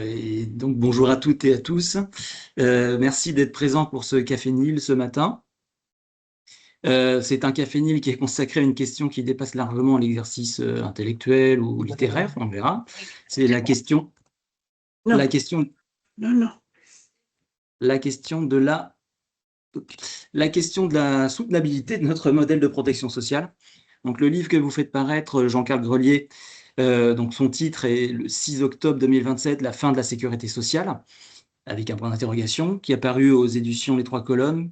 Et donc bonjour à toutes et à tous. Merci d'être présents pour ce Café Nil ce matin. C'est un Café Nil qui est consacré à une question qui dépasse largement l'exercice intellectuel ou littéraire, on verra. C'est Non, la question, non, non. la question de la soutenabilité de notre modèle de protection sociale. Donc le livre que vous faites paraître, Jean-Carl Grelier, donc son titre est le 6 octobre 2027, La fin de la sécurité sociale, avec un point d'interrogation, qui est apparu aux éditions Les Trois Colonnes.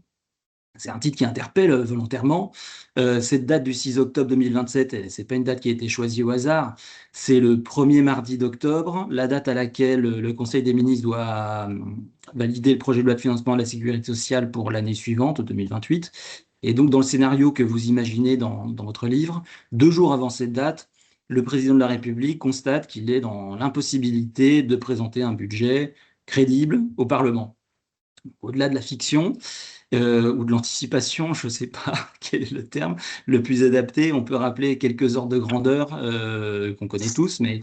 C'est un titre qui interpelle volontairement. Cette date du 6 octobre 2027, ce n'est pas une date qui a été choisie au hasard, c'est le premier mardi d'octobre, la date à laquelle le Conseil des ministres doit valider le projet de loi de financement de la sécurité sociale pour l'année suivante, 2028. Et donc, dans le scénario que vous imaginez dans votre livre, 2 jours avant cette date, le président de la République constate qu'il est dans l'impossibilité de présenter un budget crédible au Parlement. Au-delà de la fiction ou de l'anticipation, je ne sais pas quel est le terme le plus adapté, on peut rappeler quelques ordres de grandeur qu'on connaît tous, mais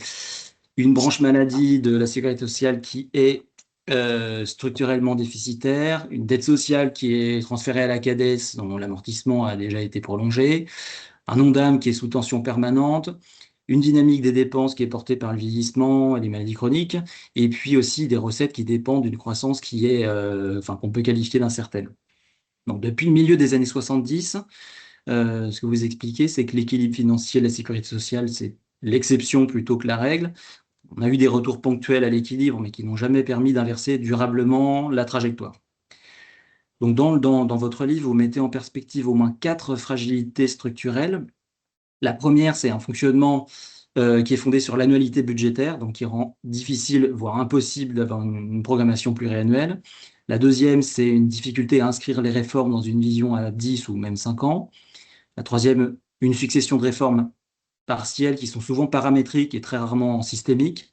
une branche maladie de la sécurité sociale qui est structurellement déficitaire, une dette sociale qui est transférée à la CADES, dont l'amortissement a déjà été prolongé, un Ondam qui est sous tension permanente, une dynamique des dépenses qui est portée par le vieillissement et les maladies chroniques, et puis aussi des recettes qui dépendent d'une croissance qui est, qu'on peut qualifier d'incertaine. Donc, depuis le milieu des années 70, ce que vous expliquez, c'est que l'équilibre financier de la sécurité sociale, c'est l'exception plutôt que la règle. On a eu des retours ponctuels à l'équilibre, mais qui n'ont jamais permis d'inverser durablement la trajectoire. Donc, dans votre livre, vous mettez en perspective au moins 4 fragilités structurelles. La première, c'est un fonctionnement qui est fondé sur l'annualité budgétaire, donc qui rend difficile, voire impossible, d'avoir une programmation pluriannuelle. La deuxième, c'est une difficulté à inscrire les réformes dans une vision à 10 ou même 5 ans. La troisième, une succession de réformes partielles qui sont souvent paramétriques et très rarement systémiques.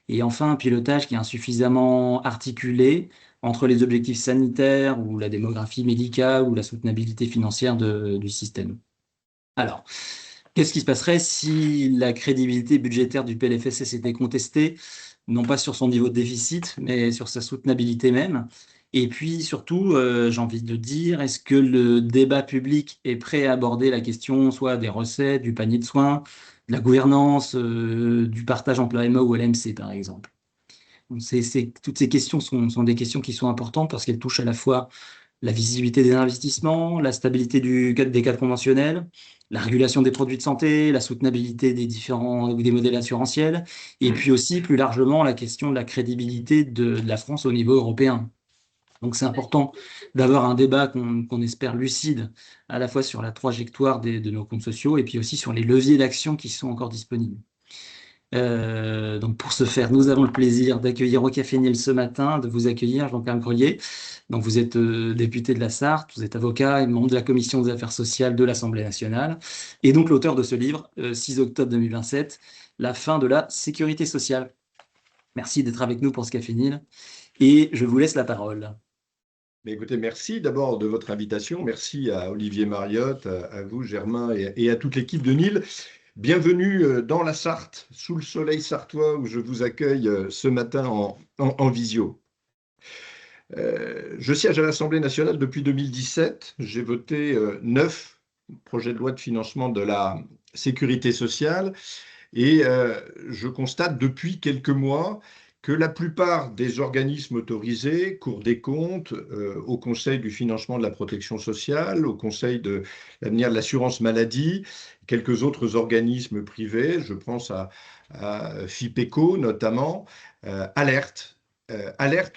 Et enfin, un pilotage qui est insuffisamment articulé entre les objectifs sanitaires ou la démographie médicale ou la soutenabilité financière du système. Alors, qu'est-ce qui se passerait si la crédibilité budgétaire du PLFSS était contestée, non pas sur son niveau de déficit, mais sur sa soutenabilité même? Et puis surtout, j'ai envie de dire, est-ce que le débat public est prêt à aborder la question soit des recettes, du panier de soins, de la gouvernance, du partage entre l'AME ou l'AMC, par exemple? Donc, toutes ces questions sont des questions qui sont importantes parce qu'elles touchent à la fois la visibilité des investissements, la stabilité des cadres conventionnels, la régulation des produits de santé, la soutenabilité des modèles assurantiels, et puis aussi plus largement la question de la crédibilité de la France au niveau européen. Donc c'est important d'avoir un débat qu'on espère lucide, à la fois sur la trajectoire de nos comptes sociaux et puis aussi sur les leviers d'action qui sont encore disponibles. Donc pour ce faire, nous avons le plaisir d'accueillir au Café Nil ce matin, de vous accueillir, Jean-Pierre Grelier. Donc vous êtes député de la Sarthe, vous êtes avocat et membre de la Commission des affaires sociales de l'Assemblée nationale, et donc l'auteur de ce livre, 6 octobre 2027, La fin de la sécurité sociale. Merci d'être avec nous pour ce Café Nil, et je vous laisse la parole. Mais écoutez, merci d'abord de votre invitation. Merci à Olivier Mariotte, à vous, Germain, et à toute l'équipe de Nil. Bienvenue dans la Sarthe, sous le soleil sartois, où je vous accueille ce matin en visio. Je siège à l'Assemblée nationale depuis 2017. J'ai voté 9 projets de loi de financement de la sécurité sociale. Et je constate depuis quelques mois que la plupart des organismes autorisés, Cour des comptes, au Conseil du financement de la protection sociale, au Conseil de l'avenir de l'assurance maladie, quelques autres organismes privés, je pense à FIPECO notamment, alertent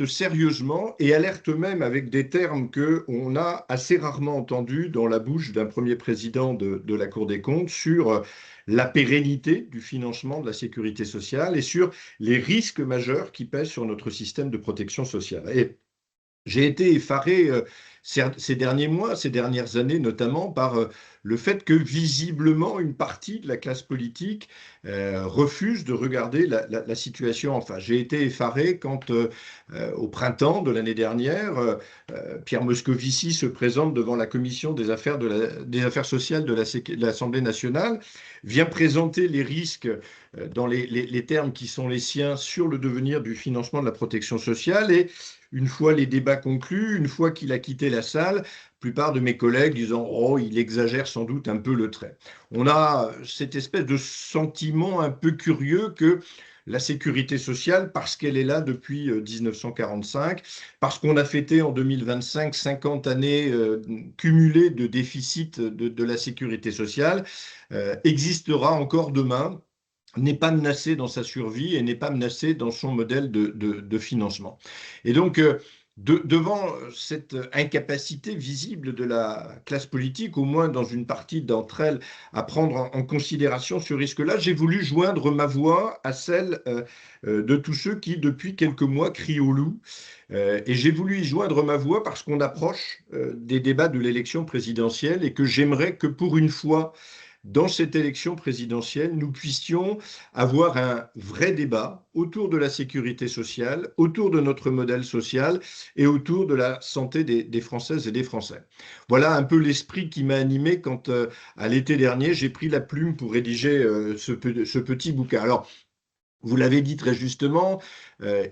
sérieusement et alertent même avec des termes qu'on a assez rarement entendus dans la bouche d'un premier président de la Cour des comptes sur la pérennité du financement de la sécurité sociale et sur les risques majeurs qui pèsent sur notre système de protection sociale. Et j'ai été effaré ces derniers mois, ces dernières années, notamment par le fait que visiblement une partie de la classe politique refuse de regarder la situation en face. J'ai été effaré quand, au printemps de l'année dernière, Pierre Moscovici se présente devant la commission des affaires sociales de l'Assemblée nationale, vient présenter les risques dans les termes qui sont les siens sur le devenir du financement de la protection sociale. Et une fois les débats conclus, une fois qu'il a quitté la salle, la plupart de mes collègues disant « Oh, il exagère sans doute un peu le trait ». On a cette espèce de sentiment un peu curieux que la sécurité sociale, parce qu'elle est là depuis 1945, parce qu'on a fêté en 2025 50 années cumulées de déficit de la sécurité sociale, existera encore demain, n'est pas menacée dans sa survie et n'est pas menacée dans son modèle de financement. Et donc, devant cette incapacité visible de la classe politique, au moins dans une partie d'entre elles, à prendre en considération ce risque-là, j'ai voulu joindre ma voix à celle de tous ceux qui, depuis quelques mois, crient au loup. Et j'ai voulu y joindre ma voix parce qu'on approche des débats de l'élection présidentielle et que j'aimerais que pour une fois, dans cette élection présidentielle, nous puissions avoir un vrai débat autour de la sécurité sociale, autour de notre modèle social et autour de la santé des Françaises et des Français. Voilà un peu l'esprit qui m'a animé quand, à l'été dernier, j'ai pris la plume pour rédiger ce petit bouquin. Alors, vous l'avez dit très justement,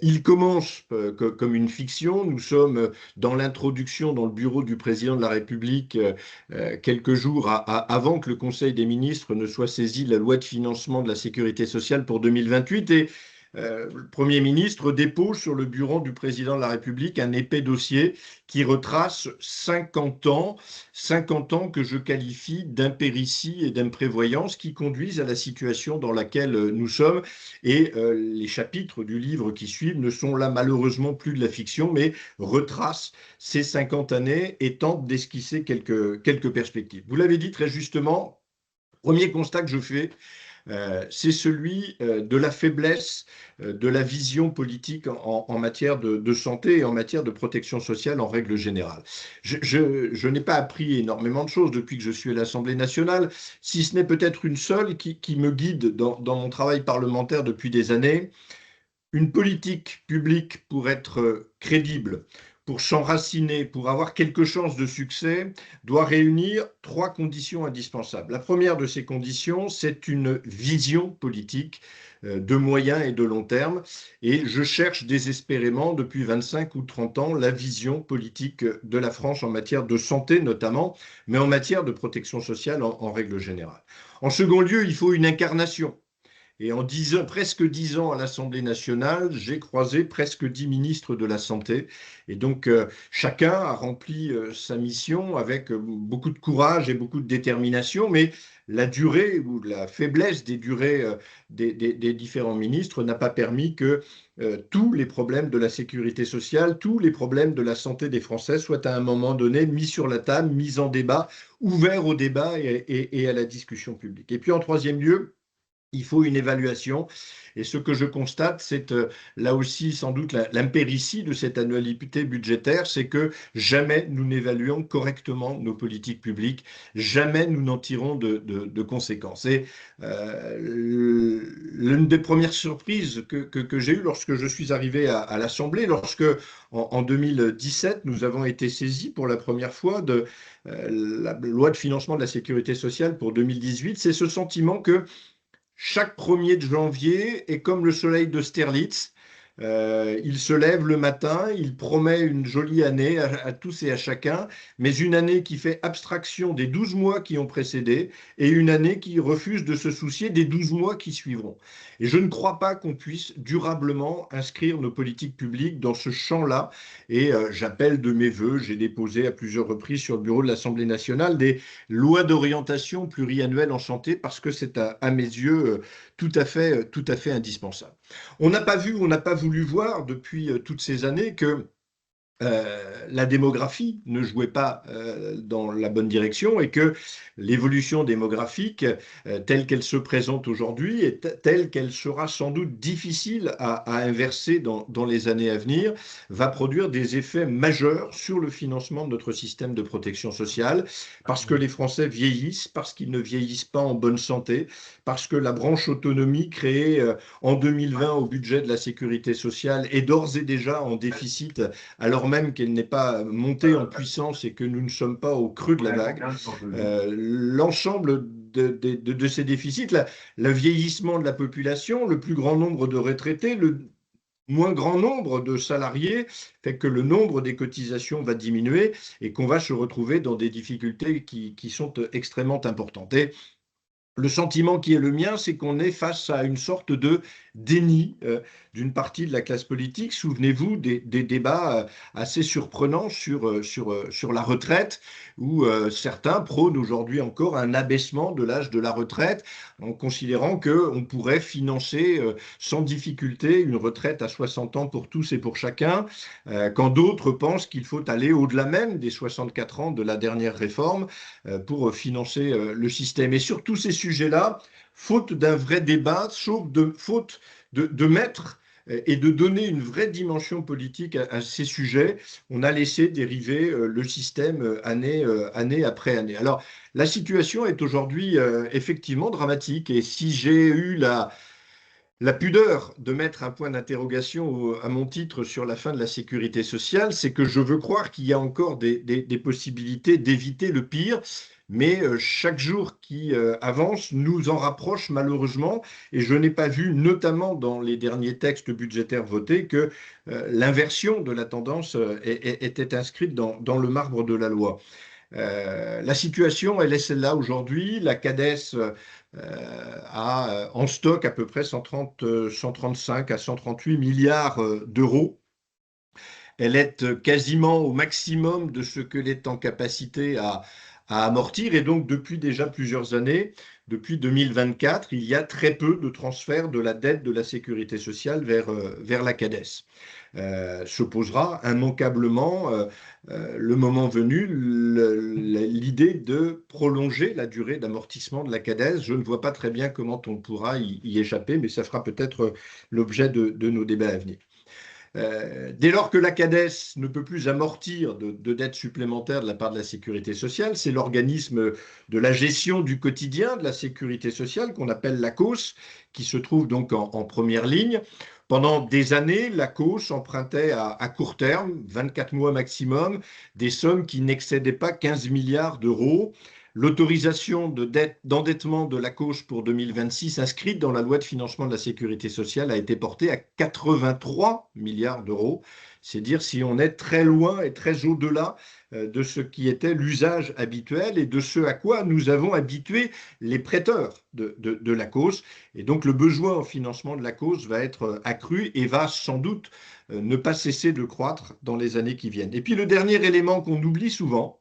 il commence comme une fiction. Nous sommes dans l'introduction dans le bureau du président de la République quelques jours avant que le Conseil des ministres ne soit saisi de la loi de financement de la sécurité sociale pour 2028. Et le Premier ministre dépose sur le bureau du président de la République un épais dossier qui retrace 50 ans que je qualifie d'impéritie et d'imprévoyance qui conduisent à la situation dans laquelle nous sommes. Et les chapitres du livre qui suivent ne sont là malheureusement plus de la fiction, mais retracent ces 50 années et tentent d'esquisser quelques perspectives. Vous l'avez dit très justement, premier constat que je fais, c'est celui de la faiblesse de la vision politique en matière de santé et en matière de protection sociale en règle générale. Je n'ai pas appris énormément de choses depuis que je suis à l'Assemblée nationale, si ce n'est peut-être une seule qui me guide dans mon travail parlementaire depuis des années. Une politique publique pour être crédible, pour s'enraciner, pour avoir quelque chance de succès, doit réunir 3 conditions indispensables. La première de ces conditions, c'est une vision politique de moyen et de long terme. Et je cherche désespérément, depuis 25 ou 30 ans, la vision politique de la France en matière de santé notamment, mais en matière de protection sociale en règle générale. En second lieu, il faut une incarnation. Et en presque 10 ans à l'Assemblée nationale, j'ai croisé presque 10 ministres de la Santé. Et donc, chacun a rempli sa mission avec beaucoup de courage et beaucoup de détermination. Mais la durée ou la faiblesse des durées des différents ministres n'a pas permis que tous les problèmes de la sécurité sociale, tous les problèmes de la santé des Français soient à un moment donné mis sur la table, mis en débat, ouverts au débat et à la discussion publique. Et puis, en troisième lieu, il faut une évaluation. Et ce que je constate, c'est là aussi sans doute l'impéritie de cette annualité budgétaire, c'est que jamais nous n'évaluons correctement nos politiques publiques, jamais nous n'en tirons de conséquences. Et l'une des premières surprises que j'ai eues lorsque je suis arrivé à l'Assemblée, lorsque en 2017, nous avons été saisis pour la première fois de la loi de financement de la sécurité sociale pour 2018, c'est ce sentiment que chaque 1er de janvier est comme le soleil d'Austerlitz. Il se lève le matin, il promet une jolie année à tous et à chacun, mais une année qui fait abstraction des 12 mois qui ont précédé et une année qui refuse de se soucier des 12 mois qui suivront. Et je ne crois pas qu'on puisse durablement inscrire nos politiques publiques dans ce champ-là. Et j'appelle de mes voeux, j'ai déposé à plusieurs reprises sur le bureau de l'Assemblée nationale des lois d'orientation pluriannuelles en santé parce que c'est à mes yeux tout à fait indispensable. On n'a pas voulu voir depuis toutes ces années que la démographie ne jouait pas dans la bonne direction et que l'évolution démographique telle qu'elle se présente aujourd'hui et telle qu'elle sera sans doute difficile à inverser dans les années à venir, va produire des effets majeurs sur le financement de notre système de protection sociale parce que les Français vieillissent, parce qu'ils ne vieillissent pas en bonne santé, parce que la branche autonomie créée en 2020 au budget de la sécurité sociale est d'ores et déjà en déficit alors même qu'elle n'est pas montée en puissance et que nous ne sommes pas au creux de la vague. L'ensemble de ces déficits, le vieillissement de la population, le plus grand nombre de retraités, le moins grand nombre de salariés fait que le nombre des cotisations va diminuer et qu'on va se retrouver dans des difficultés qui sont extrêmement importantes. Et le sentiment qui est le mien, c'est qu'on est face à une sorte de déni d'une partie de la classe politique. Souvenez-vous des débats assez surprenants sur la retraite, où certains prônent aujourd'hui encore un abaissement de l'âge de la retraite, en considérant qu'on pourrait financer sans difficulté une retraite à 60 ans pour tous et pour chacun, quand d'autres pensent qu'il faut aller au-delà même des 64 ans de la dernière réforme pour financer le système. Et sur tous ces sujets-là, faute d'un vrai débat, faute de mettre et de donner une vraie dimension politique à ces sujets, on a laissé dériver le système année après année. Alors, la situation est aujourd'hui effectivement dramatique. Et si j'ai eu la pudeur de mettre un point d'interrogation à mon titre sur la fin de la sécurité sociale, c'est que je veux croire qu'il y a encore des possibilités d'éviter le pire, mais chaque jour qui avance nous en rapproche malheureusement, et je n'ai pas vu, notamment dans les derniers textes budgétaires votés, que l'inversion de la tendance était inscrite dans le marbre de la loi. La situation, elle est celle-là aujourd'hui. La CADES a en stock à peu près 135 à 138 milliards d'euros. Elle est quasiment au maximum de ce qu'elle est en capacité à amortir. Et donc, depuis déjà plusieurs années, depuis 2024, il y a très peu de transferts de la dette de la sécurité sociale vers la CADES. Se posera immanquablement, le moment venu, l'idée de prolonger la durée d'amortissement de la CADES. Je ne vois pas très bien comment on pourra y échapper, mais ça fera peut-être l'objet de nos débats à venir. Dès lors que la CADES ne peut plus amortir de dettes supplémentaires de la part de la sécurité sociale, c'est l'organisme de la gestion du quotidien de la sécurité sociale qu'on appelle l'ACOSS, qui se trouve donc en première ligne. Pendant des années, l'ACOSS empruntait à court terme, 24 mois maximum, des sommes qui n'excédaient pas 15 milliards d'euros. L'autorisation d'endettement de l'ACOSS pour 2026, inscrite dans la loi de financement de la sécurité sociale, a été portée à 83 milliards d'euros. C'est dire si on est très loin et très au-delà de ce qui était l'usage habituel et de ce à quoi nous avons habitué les prêteurs de l'ACOSS. Et donc le besoin en financement de l'ACOSS va être accru et va sans doute ne pas cesser de croître dans les années qui viennent. Et puis le dernier élément qu'on oublie souvent,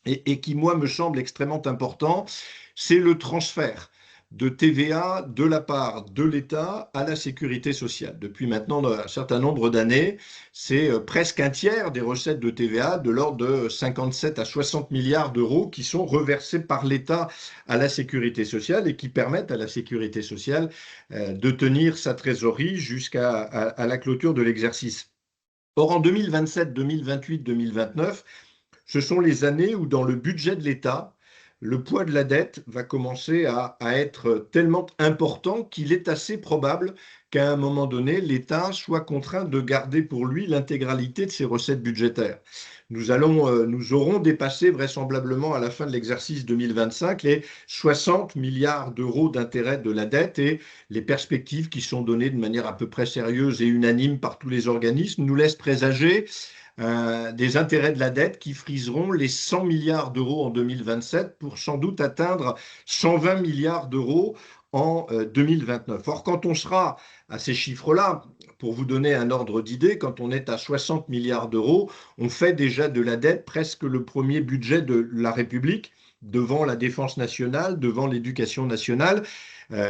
et qui, moi, me semble extrêmement important, c'est le transfert de TVA de la part de l'État à la sécurité sociale. Depuis maintenant un certain nombre d'années, c'est presque un tiers des recettes de TVA, de l'ordre de 57 à 60 milliards d'euros, qui sont reversés par l'État à la sécurité sociale et qui permettent à la sécurité sociale de tenir sa trésorerie jusqu'à la clôture de l'exercice. Or, en 2027, 2028, 2029, ce sont les années où, dans le budget de l'État, le poids de la dette va commencer à être tellement important qu'il est assez probable qu'à un moment donné, l'État soit contraint de garder pour lui l'intégralité de ses recettes budgétaires. Nous aurons dépassé vraisemblablement à la fin de l'exercice 2025 les 60 milliards d'euros d'intérêt de la dette, et les perspectives qui sont données de manière à peu près sérieuse et unanime par tous les organismes nous laissent présager des intérêts de la dette qui friseront les 100 milliards d'euros en 2027 pour sans doute atteindre 120 milliards d'euros en 2029. Or, quand on sera à ces chiffres-là, pour vous donner un ordre d'idée, quand on est à 60 milliards d'euros, on fait déjà de la dette presque le premier budget de la République, devant la défense nationale, devant l'éducation nationale.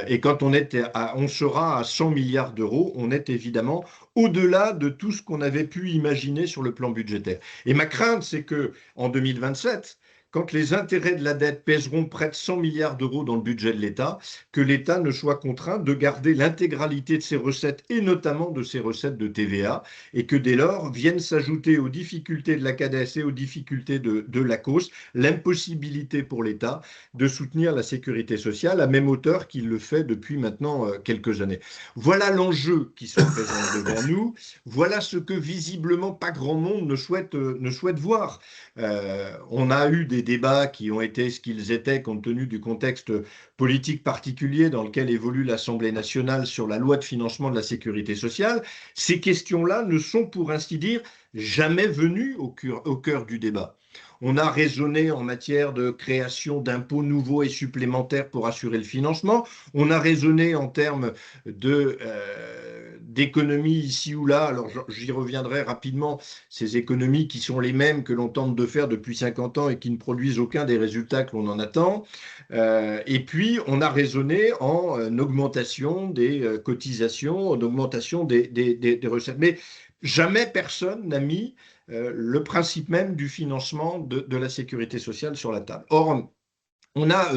Et quand on sera à 100 milliards d'euros, on est évidemment au-delà de tout ce qu'on avait pu imaginer sur le plan budgétaire. Et ma crainte, c'est qu'en 2027, quand les intérêts de la dette pèseront près de 100 milliards d'euros dans le budget de l'État, que l'État ne soit contraint de garder l'intégralité de ses recettes, et notamment de ses recettes de TVA, et que dès lors viennent s'ajouter aux difficultés de la CADES et aux difficultés de l'ACOSS l'impossibilité pour l'État de soutenir la sécurité sociale à même hauteur qu'il le fait depuis maintenant quelques années. Voilà l'enjeu qui se présente devant nous, voilà ce que visiblement pas grand monde ne souhaite voir. On a eu des débats qui ont été ce qu'ils étaient compte tenu du contexte politique particulier dans lequel évolue l'Assemblée nationale sur la loi de financement de la sécurité sociale. Ces questions-là ne sont pour ainsi dire jamais venues au cœur du débat. On a raisonné en matière de création d'impôts nouveaux et supplémentaires pour assurer le financement. On a raisonné en termes d'économies ici ou là. Alors j'y reviendrai rapidement. Ces économies qui sont les mêmes que l'on tente de faire depuis 50 ans et qui ne produisent aucun des résultats que l'on en attend. Et puis on a raisonné en augmentation des cotisations, en augmentation des recettes. Mais jamais personne n'a mis le principe même du financement de la sécurité sociale sur la table. Or, on a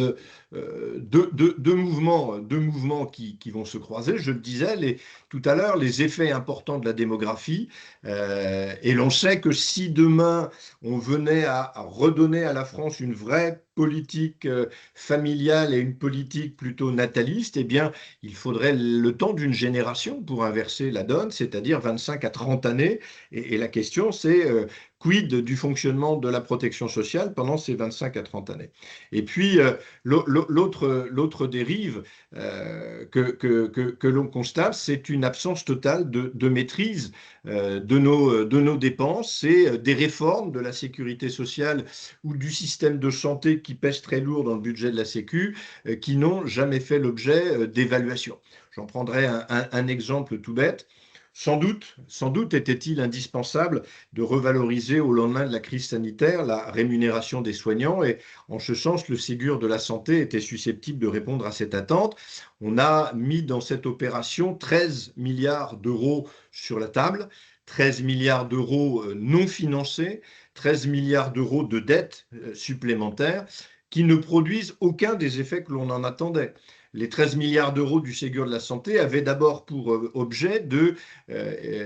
deux mouvements qui vont se croiser. Je le disais tout à l'heure, les effets importants de la démographie. Et l'on sait que si demain, on venait à redonner à la France une vraie politique familiale et une politique plutôt nataliste, eh bien, il faudrait le temps d'une génération pour inverser la donne, c'est-à-dire 25 à 30 années. Et la question, c'est quid du fonctionnement de la protection sociale pendant ces 25 à 30 années. Et puis, l'autre dérive que l'on constate, c'est une absence totale de maîtrise de nos dépenses et des réformes de la sécurité sociale ou du système de santé qui pèsent très lourd dans le budget de la Sécu, qui n'ont jamais fait l'objet d'évaluation. J'en prendrai un exemple tout bête. Sans doute était-il indispensable de revaloriser au lendemain de la crise sanitaire la rémunération des soignants et en ce sens, le Ségur de la santé était susceptible de répondre à cette attente. On a mis dans cette opération 13 milliards d'euros sur la table, 13 milliards d'euros non financés, 13 milliards d'euros de dettes supplémentaires qui ne produisent aucun des effets que l'on en attendait. Les 13 milliards d'euros du Ségur de la santé avaient d'abord pour objet de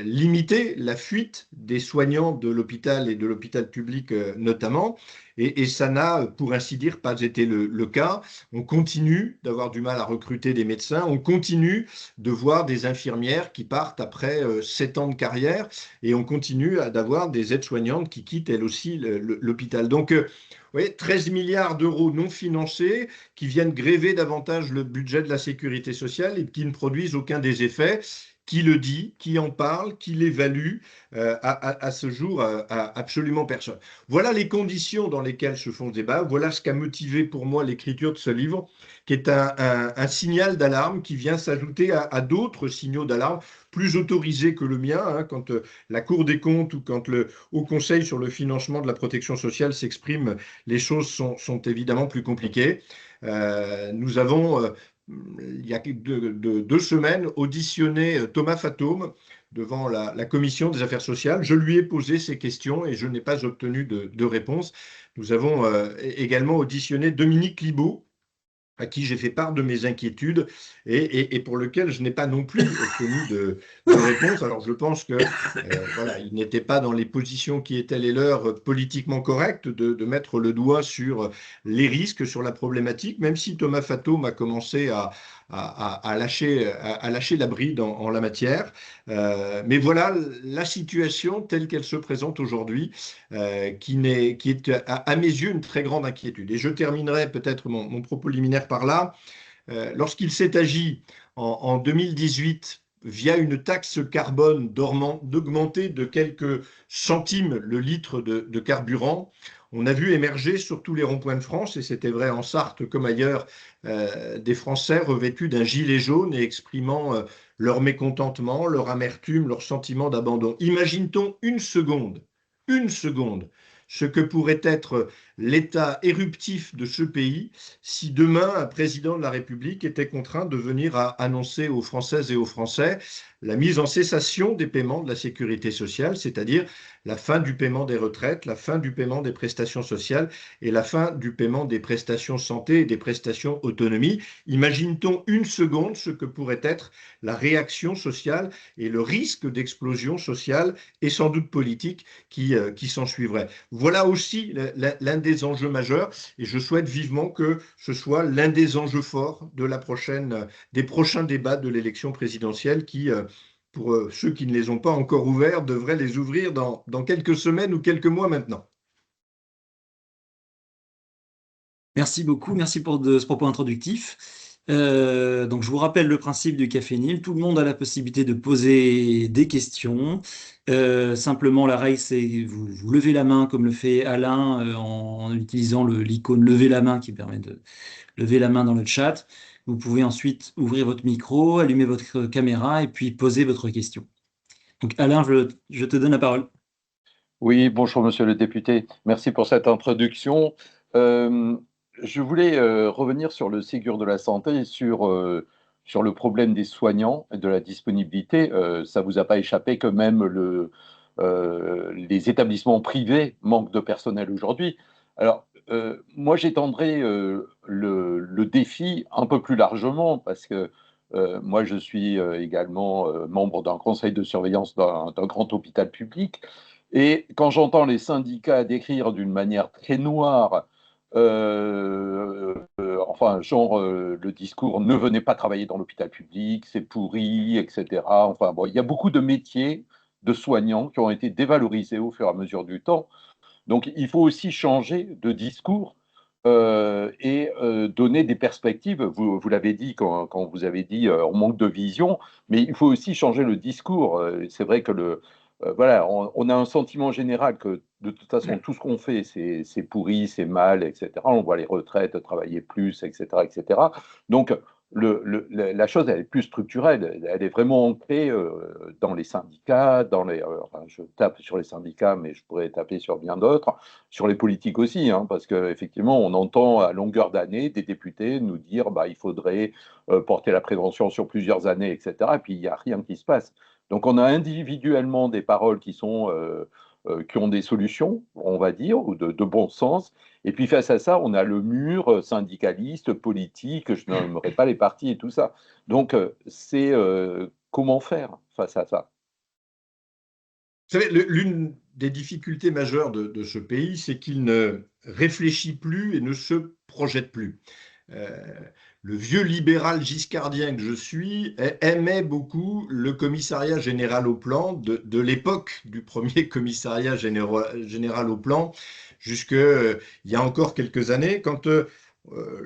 limiter la fuite des soignants de l'hôpital et de l'hôpital public notamment, et ça n'a, pour ainsi dire, pas été le cas. On continue d'avoir du mal à recruter des médecins, on continue de voir des infirmières qui partent après 7 ans de carrière, et on continue d'avoir des aides-soignantes qui quittent elles aussi l'hôpital. Donc, oui, 13 milliards d'euros non financés qui viennent gréver davantage le budget de la sécurité sociale et qui ne produisent aucun des effets. Qui le dit, qui en parle, qui l'évalue, à ce jour, absolument personne. Voilà les conditions dans lesquelles se font ce débat. Voilà ce qui a motivé pour moi l'écriture de ce livre, qui est un signal d'alarme qui vient s'ajouter à d'autres signaux d'alarme plus autorisés que le mien, hein, quand la Cour des comptes ou quand le Haut Conseil sur le financement de la protection sociale s'exprime, les choses sont évidemment plus compliquées. Nous avons il y a 2 semaines, auditionné Thomas Fatome devant la Commission des affaires sociales. Je lui ai posé ces questions et je n'ai pas obtenu de réponse. Nous avons également auditionné Dominique Libaud, à qui j'ai fait part de mes inquiétudes et pour lequel je n'ai pas non plus obtenu de réponse. Alors je pense que voilà, il n'était pas dans les positions qui étaient les leurs politiquement correctes de mettre le doigt sur les risques, sur la problématique, même si Thomas Fatome a commencé à lâcher la bride en la matière. Mais voilà la situation telle qu'elle se présente aujourd'hui, qui est à mes yeux une très grande inquiétude. Et je terminerai peut-être mon propos liminaire par là. Lorsqu'il s'est agi en 2018, via une taxe carbone, d'augmenter de quelques centimes le litre de carburant, on a vu émerger sur tous les ronds-points de France, et c'était vrai en Sarthe comme ailleurs, des Français revêtus d'un gilet jaune et exprimant leur mécontentement, leur amertume, leur sentiment d'abandon. Imagine-t-on une seconde ce que pourrait être l'état éruptif de ce pays si demain un président de la République était contraint de venir à annoncer aux Françaises et aux Français la mise en cessation des paiements de la sécurité sociale, c'est-à-dire la fin du paiement des retraites, la fin du paiement des prestations sociales et la fin du paiement des prestations santé et des prestations autonomie. Imagine-t-on une seconde ce que pourrait être la réaction sociale et le risque d'explosion sociale et sans doute politique qui s'en suivrait. Voilà aussi l'un des enjeux majeurs et je souhaite vivement que ce soit l'un des enjeux forts de des prochains débats de l'élection présidentielle qui, pour ceux qui ne les ont pas encore ouverts, devraient les ouvrir dans quelques semaines ou quelques mois maintenant. Merci beaucoup, merci pour ce propos introductif. Donc, je vous rappelle le principe du Café Nil. Tout le monde a la possibilité de poser des questions. Simplement, la règle, c'est vous levez la main comme le fait Alain en utilisant l'icône lever la main qui permet de lever la main dans le chat. Vous pouvez ensuite ouvrir votre micro, allumer votre caméra et puis poser votre question. Donc, Alain, je te donne la parole. Oui, bonjour monsieur le député. Merci pour cette introduction. Je voulais revenir sur le Ségur de la santé, sur le problème des soignants et de la disponibilité. Ça ne vous a pas échappé que même les établissements privés manquent de personnel aujourd'hui. Alors, moi, j'étendrai le défi un peu plus largement parce que moi, je suis également membre d'un conseil de surveillance d'un grand hôpital public. Et quand j'entends les syndicats décrire d'une manière très noire, enfin, genre le discours ne venez pas travailler dans l'hôpital public, c'est pourri, etc. Enfin, bon, il y a beaucoup de métiers de soignants qui ont été dévalorisés au fur et à mesure du temps. Donc, il faut aussi changer de discours et donner des perspectives. Vous l'avez dit quand vous avez dit on manque de vision, mais il faut aussi changer le discours. C'est vrai que voilà, on a un sentiment général que de toute façon, tout ce qu'on fait, c'est pourri, c'est mal, etc. On voit les retraites travailler plus, etc., etc. Donc, la chose, elle est plus structurelle. Elle est vraiment ancrée dans les syndicats, enfin, je tape sur les syndicats, mais je pourrais taper sur bien d'autres, sur les politiques aussi, hein, parce qu'effectivement, on entend à longueur d'année des députés nous dire bah, il faudrait porter la prévention sur plusieurs années, etc. Et puis, il n'y a rien qui se passe. Donc, on a individuellement des paroles qui ont des solutions, on va dire, ou de bon sens. Et puis, face à ça, on a le mur syndicaliste, politique, je n'aimerais pas les partis et tout ça. Donc, c'est comment faire face à ça? Vous savez, l'une des difficultés majeures de ce pays, c'est qu'il ne réfléchit plus et ne se projette plus. Le vieux libéral giscardien que je suis aimait beaucoup le commissariat général au plan de l'époque du premier commissariat général au plan jusqu'il y a encore quelques années, quand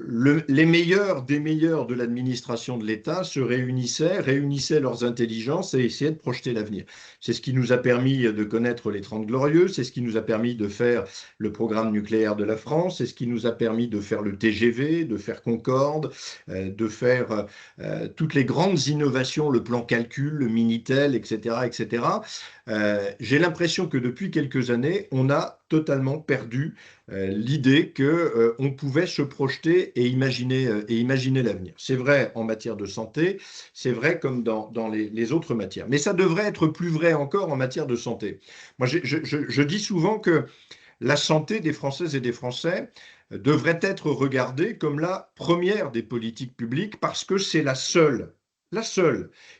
les meilleurs des meilleurs de l'administration de l'État se réunissaient leurs intelligences et essayaient de projeter l'avenir. C'est ce qui nous a permis de connaître les 30 Glorieux, c'est ce qui nous a permis de faire le programme nucléaire de la France, c'est ce qui nous a permis de faire le TGV, de faire Concorde, de faire toutes les grandes innovations, le plan calcul, le Minitel, etc., etc. J'ai l'impression que depuis quelques années, on a totalement perdu l'idée qu'on pouvait se projeter et imaginer l'avenir. C'est vrai en matière de santé, c'est vrai comme dans les autres matières. Mais ça devrait être plus vrai encore en matière de santé. Moi, je dis souvent que la santé des Françaises et des Français devrait être regardée comme la première des politiques publiques parce que c'est la seule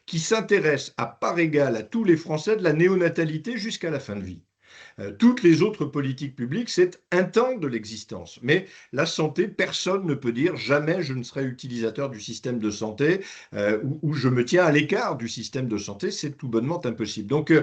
qui s'intéresse à part égale à tous les Français de la néonatalité jusqu'à la fin de vie. Toutes les autres politiques publiques, c'est un temps de l'existence. Mais la santé, personne ne peut dire jamais je ne serai utilisateur du système de santé ou je me tiens à l'écart du système de santé. C'est tout bonnement impossible. Donc,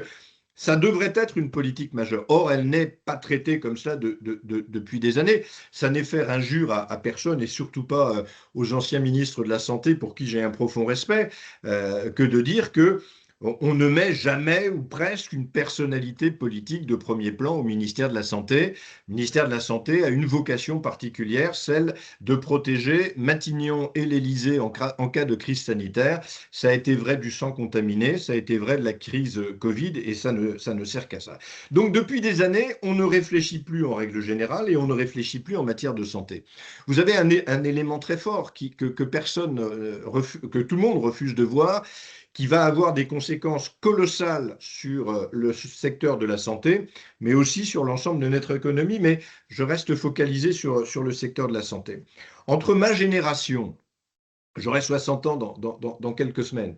ça devrait être une politique majeure. Or, elle n'est pas traitée comme cela depuis des années. Ça n'est faire injure à personne et surtout pas aux anciens ministres de la Santé pour qui j'ai un profond respect que de dire que On ne met jamais ou presque une personnalité politique de premier plan au ministère de la Santé. Le ministère de la Santé a une vocation particulière, celle de protéger Matignon et l'Élysée en cas de crise sanitaire. Ça a été vrai du sang contaminé, ça a été vrai de la crise Covid, et ça ne sert qu'à ça. Donc depuis des années, on ne réfléchit plus en règle générale et on ne réfléchit plus en matière de santé. Vous avez un élément très fort que personne, que tout le monde refuse de voir, qui va avoir des conséquences colossales sur le secteur de la santé, mais aussi sur l'ensemble de notre économie. Mais je reste focalisé sur le secteur de la santé. Entre ma génération, j'aurai 60 ans dans quelques semaines,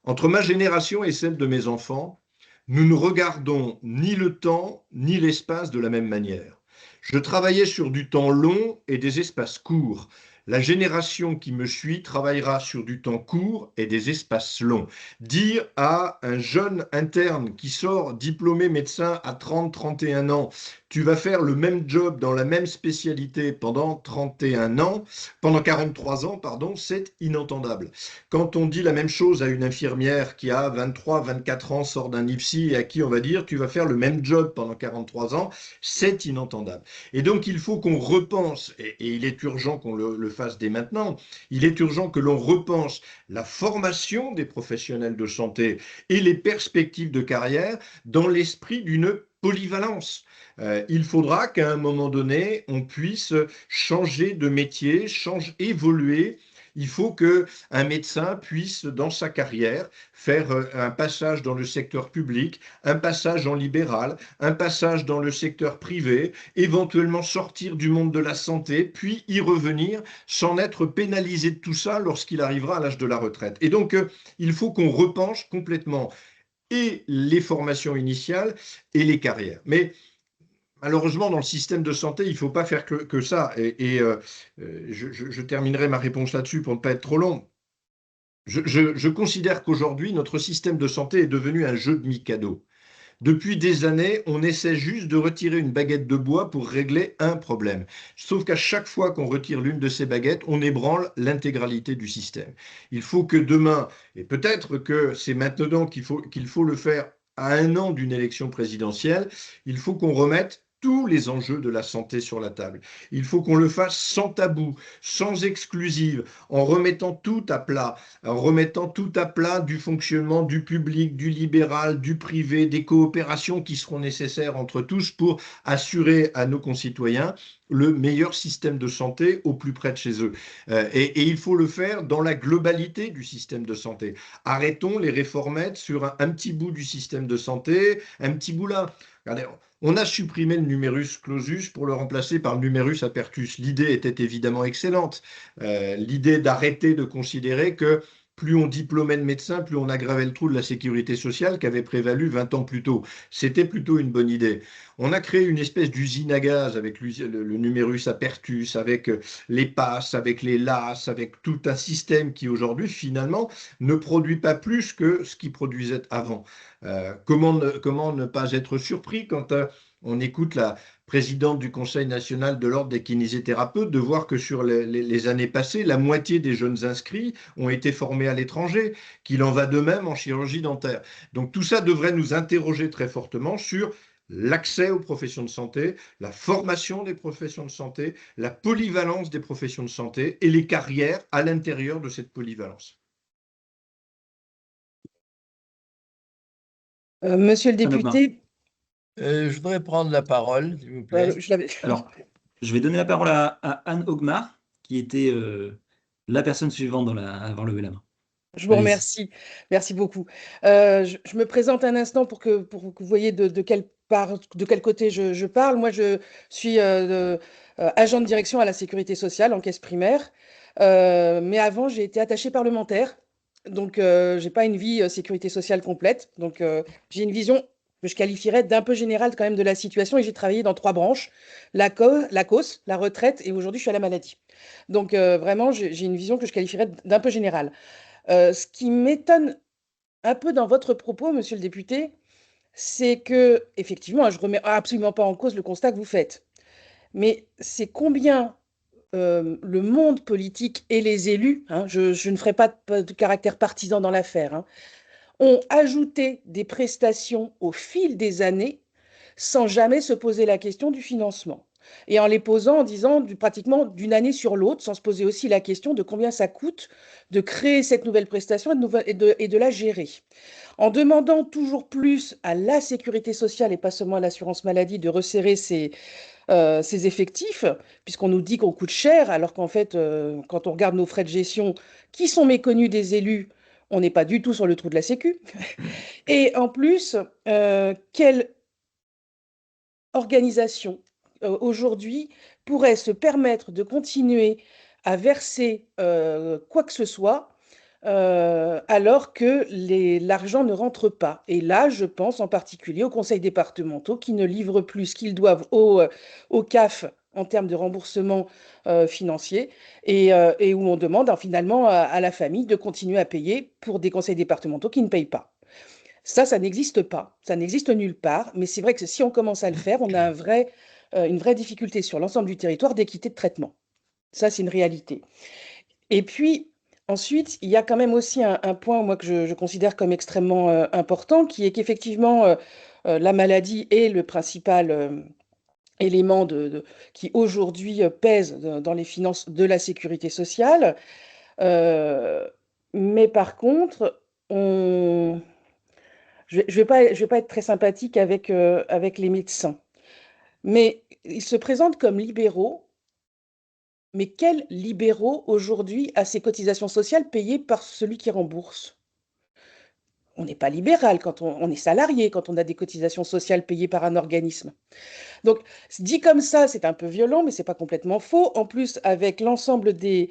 entre ma génération et celle de mes enfants, nous ne regardons ni le temps ni l'espace de la même manière. Je travaillais sur du temps long et des espaces courts. La génération qui me suit travaillera sur du temps court et des espaces longs. Dire à un jeune interne qui sort diplômé médecin à 30-31 ans, tu vas faire le même job dans la même spécialité pendant 31 ans, pendant 43 ans, pardon, c'est inentendable. Quand on dit la même chose à une infirmière qui a 23-24 ans, sort d'un IFSI et à qui on va dire tu vas faire le même job pendant 43 ans, c'est inentendable. Et donc il faut qu'on repense, et il est urgent qu'on le fasse dès maintenant, il est urgent que l'on repense la formation des professionnels de santé et les perspectives de carrière dans l'esprit d'une polyvalence. Il faudra qu'à un moment donné, on puisse changer de métier, évoluer. Il faut qu'un médecin puisse, dans sa carrière, faire un passage dans le secteur public, un passage en libéral, un passage dans le secteur privé, éventuellement sortir du monde de la santé, puis y revenir sans être pénalisé de tout ça lorsqu'il arrivera à l'âge de la retraite. Et donc, il faut qu'on repenche complètement et les formations initiales et les carrières. Mais malheureusement, dans le système de santé, il ne faut pas faire que ça. Je terminerai ma réponse là-dessus pour ne pas être trop long. Je considère qu'aujourd'hui, notre système de santé est devenu un jeu de Mikado. Depuis des années, on essaie juste de retirer une baguette de bois pour régler un problème. Sauf qu'à chaque fois qu'on retire l'une de ces baguettes, on ébranle l'intégralité du système. Il faut que demain, et peut-être que c'est maintenant qu'il faut le faire à un an d'une élection présidentielle, il faut qu'on remette tous les enjeux de la santé sur la table. Il faut qu'on le fasse sans tabou, sans exclusive, en remettant tout à plat, du fonctionnement du public, du libéral, du privé, des coopérations qui seront nécessaires entre tous pour assurer à nos concitoyens le meilleur système de santé au plus près de chez eux. Et il faut le faire dans la globalité du système de santé. Arrêtons les réformettes sur un petit bout du système de santé, un petit bout là. Regardez, on a supprimé le numerus clausus pour le remplacer par le numerus apertus. L'idée était évidemment excellente. L'idée d'arrêter de considérer que plus on diplômait de médecins, plus on aggravait le trou de la sécurité sociale qui avait prévalu 20 ans plus tôt. C'était plutôt une bonne idée. On a créé une espèce d'usine à gaz avec le numerus apertus, avec les passes, avec les LAS, avec tout un système qui aujourd'hui finalement ne produit pas plus que ce qu'il produisait avant. Comment ne pas être surpris quand on écoute la présidente du Conseil national de l'ordre des kinésithérapeutes de voir que sur les années passées, la moitié des jeunes inscrits ont été formés à l'étranger, qu'il en va de même en chirurgie dentaire. Donc tout ça devrait nous interroger très fortement sur l'accès aux professions de santé, la formation des professions de santé, la polyvalence des professions de santé et les carrières à l'intérieur de cette polyvalence. Monsieur le député, Je voudrais prendre la parole, s'il vous plaît. Alors, je vais donner la parole à Anne Ogmar, qui était la personne suivante à avoir levé la main. Je vous remercie. Merci beaucoup. Je me présente un instant pour que vous voyez de quel côté je parle. Moi, je suis agent de direction à la sécurité sociale en caisse primaire. Mais avant, j'ai été attachée parlementaire. Donc, je n'ai pas une vie sécurité sociale complète. Donc, j'ai une vision que je qualifierais d'un peu générale quand même de la situation. Et j'ai travaillé dans 3 branches, la COS, la retraite, et aujourd'hui, je suis à la maladie. Donc, vraiment, j'ai une vision que je qualifierais d'un peu générale. Ce qui m'étonne un peu dans votre propos, monsieur le député, c'est que, effectivement, je ne remets absolument pas en cause le constat que vous faites, mais c'est combien le monde politique et les élus, je ne ferai pas de caractère partisan dans l'affaire, ont ajouté des prestations au fil des années sans jamais se poser la question du financement. Et en les posant en disant pratiquement d'une année sur l'autre, sans se poser aussi la question de combien ça coûte de créer cette nouvelle prestation et de la gérer. En demandant toujours plus à la sécurité sociale et pas seulement à l'assurance maladie de resserrer ses effectifs, puisqu'on nous dit qu'on coûte cher, alors qu'en fait, quand on regarde nos frais de gestion qui sont méconnus des élus, on n'est pas du tout sur le trou de la Sécu. Et en plus, quelle organisation aujourd'hui pourrait se permettre de continuer à verser quoi que ce soit alors que l'argent ne rentre pas. Et là, je pense en particulier aux conseils départementaux qui ne livrent plus ce qu'ils doivent au CAF en termes de remboursement financier et où on demande finalement à la famille de continuer à payer pour des conseils départementaux qui ne payent pas. Ça n'existe pas, ça n'existe nulle part, mais c'est vrai que si on commence à le faire, on a une vraie difficulté sur l'ensemble du territoire d'équité de traitement. Ça, c'est une réalité. Et puis, ensuite, il y a quand même aussi un point, moi, que je considère comme extrêmement important, qui est qu'effectivement, la maladie est le principal élément qui aujourd'hui pèse dans les finances de la sécurité sociale. Mais par contre, je vais pas être très sympathique avec les médecins, mais ils se présentent comme libéraux. Mais quels libéraux aujourd'hui à ces cotisations sociales payées par celui qui rembourse? On n'est pas libéral quand on est salarié, quand on a des cotisations sociales payées par un organisme. Donc, dit comme ça, c'est un peu violent, mais c'est pas complètement faux. En plus, avec l'ensemble des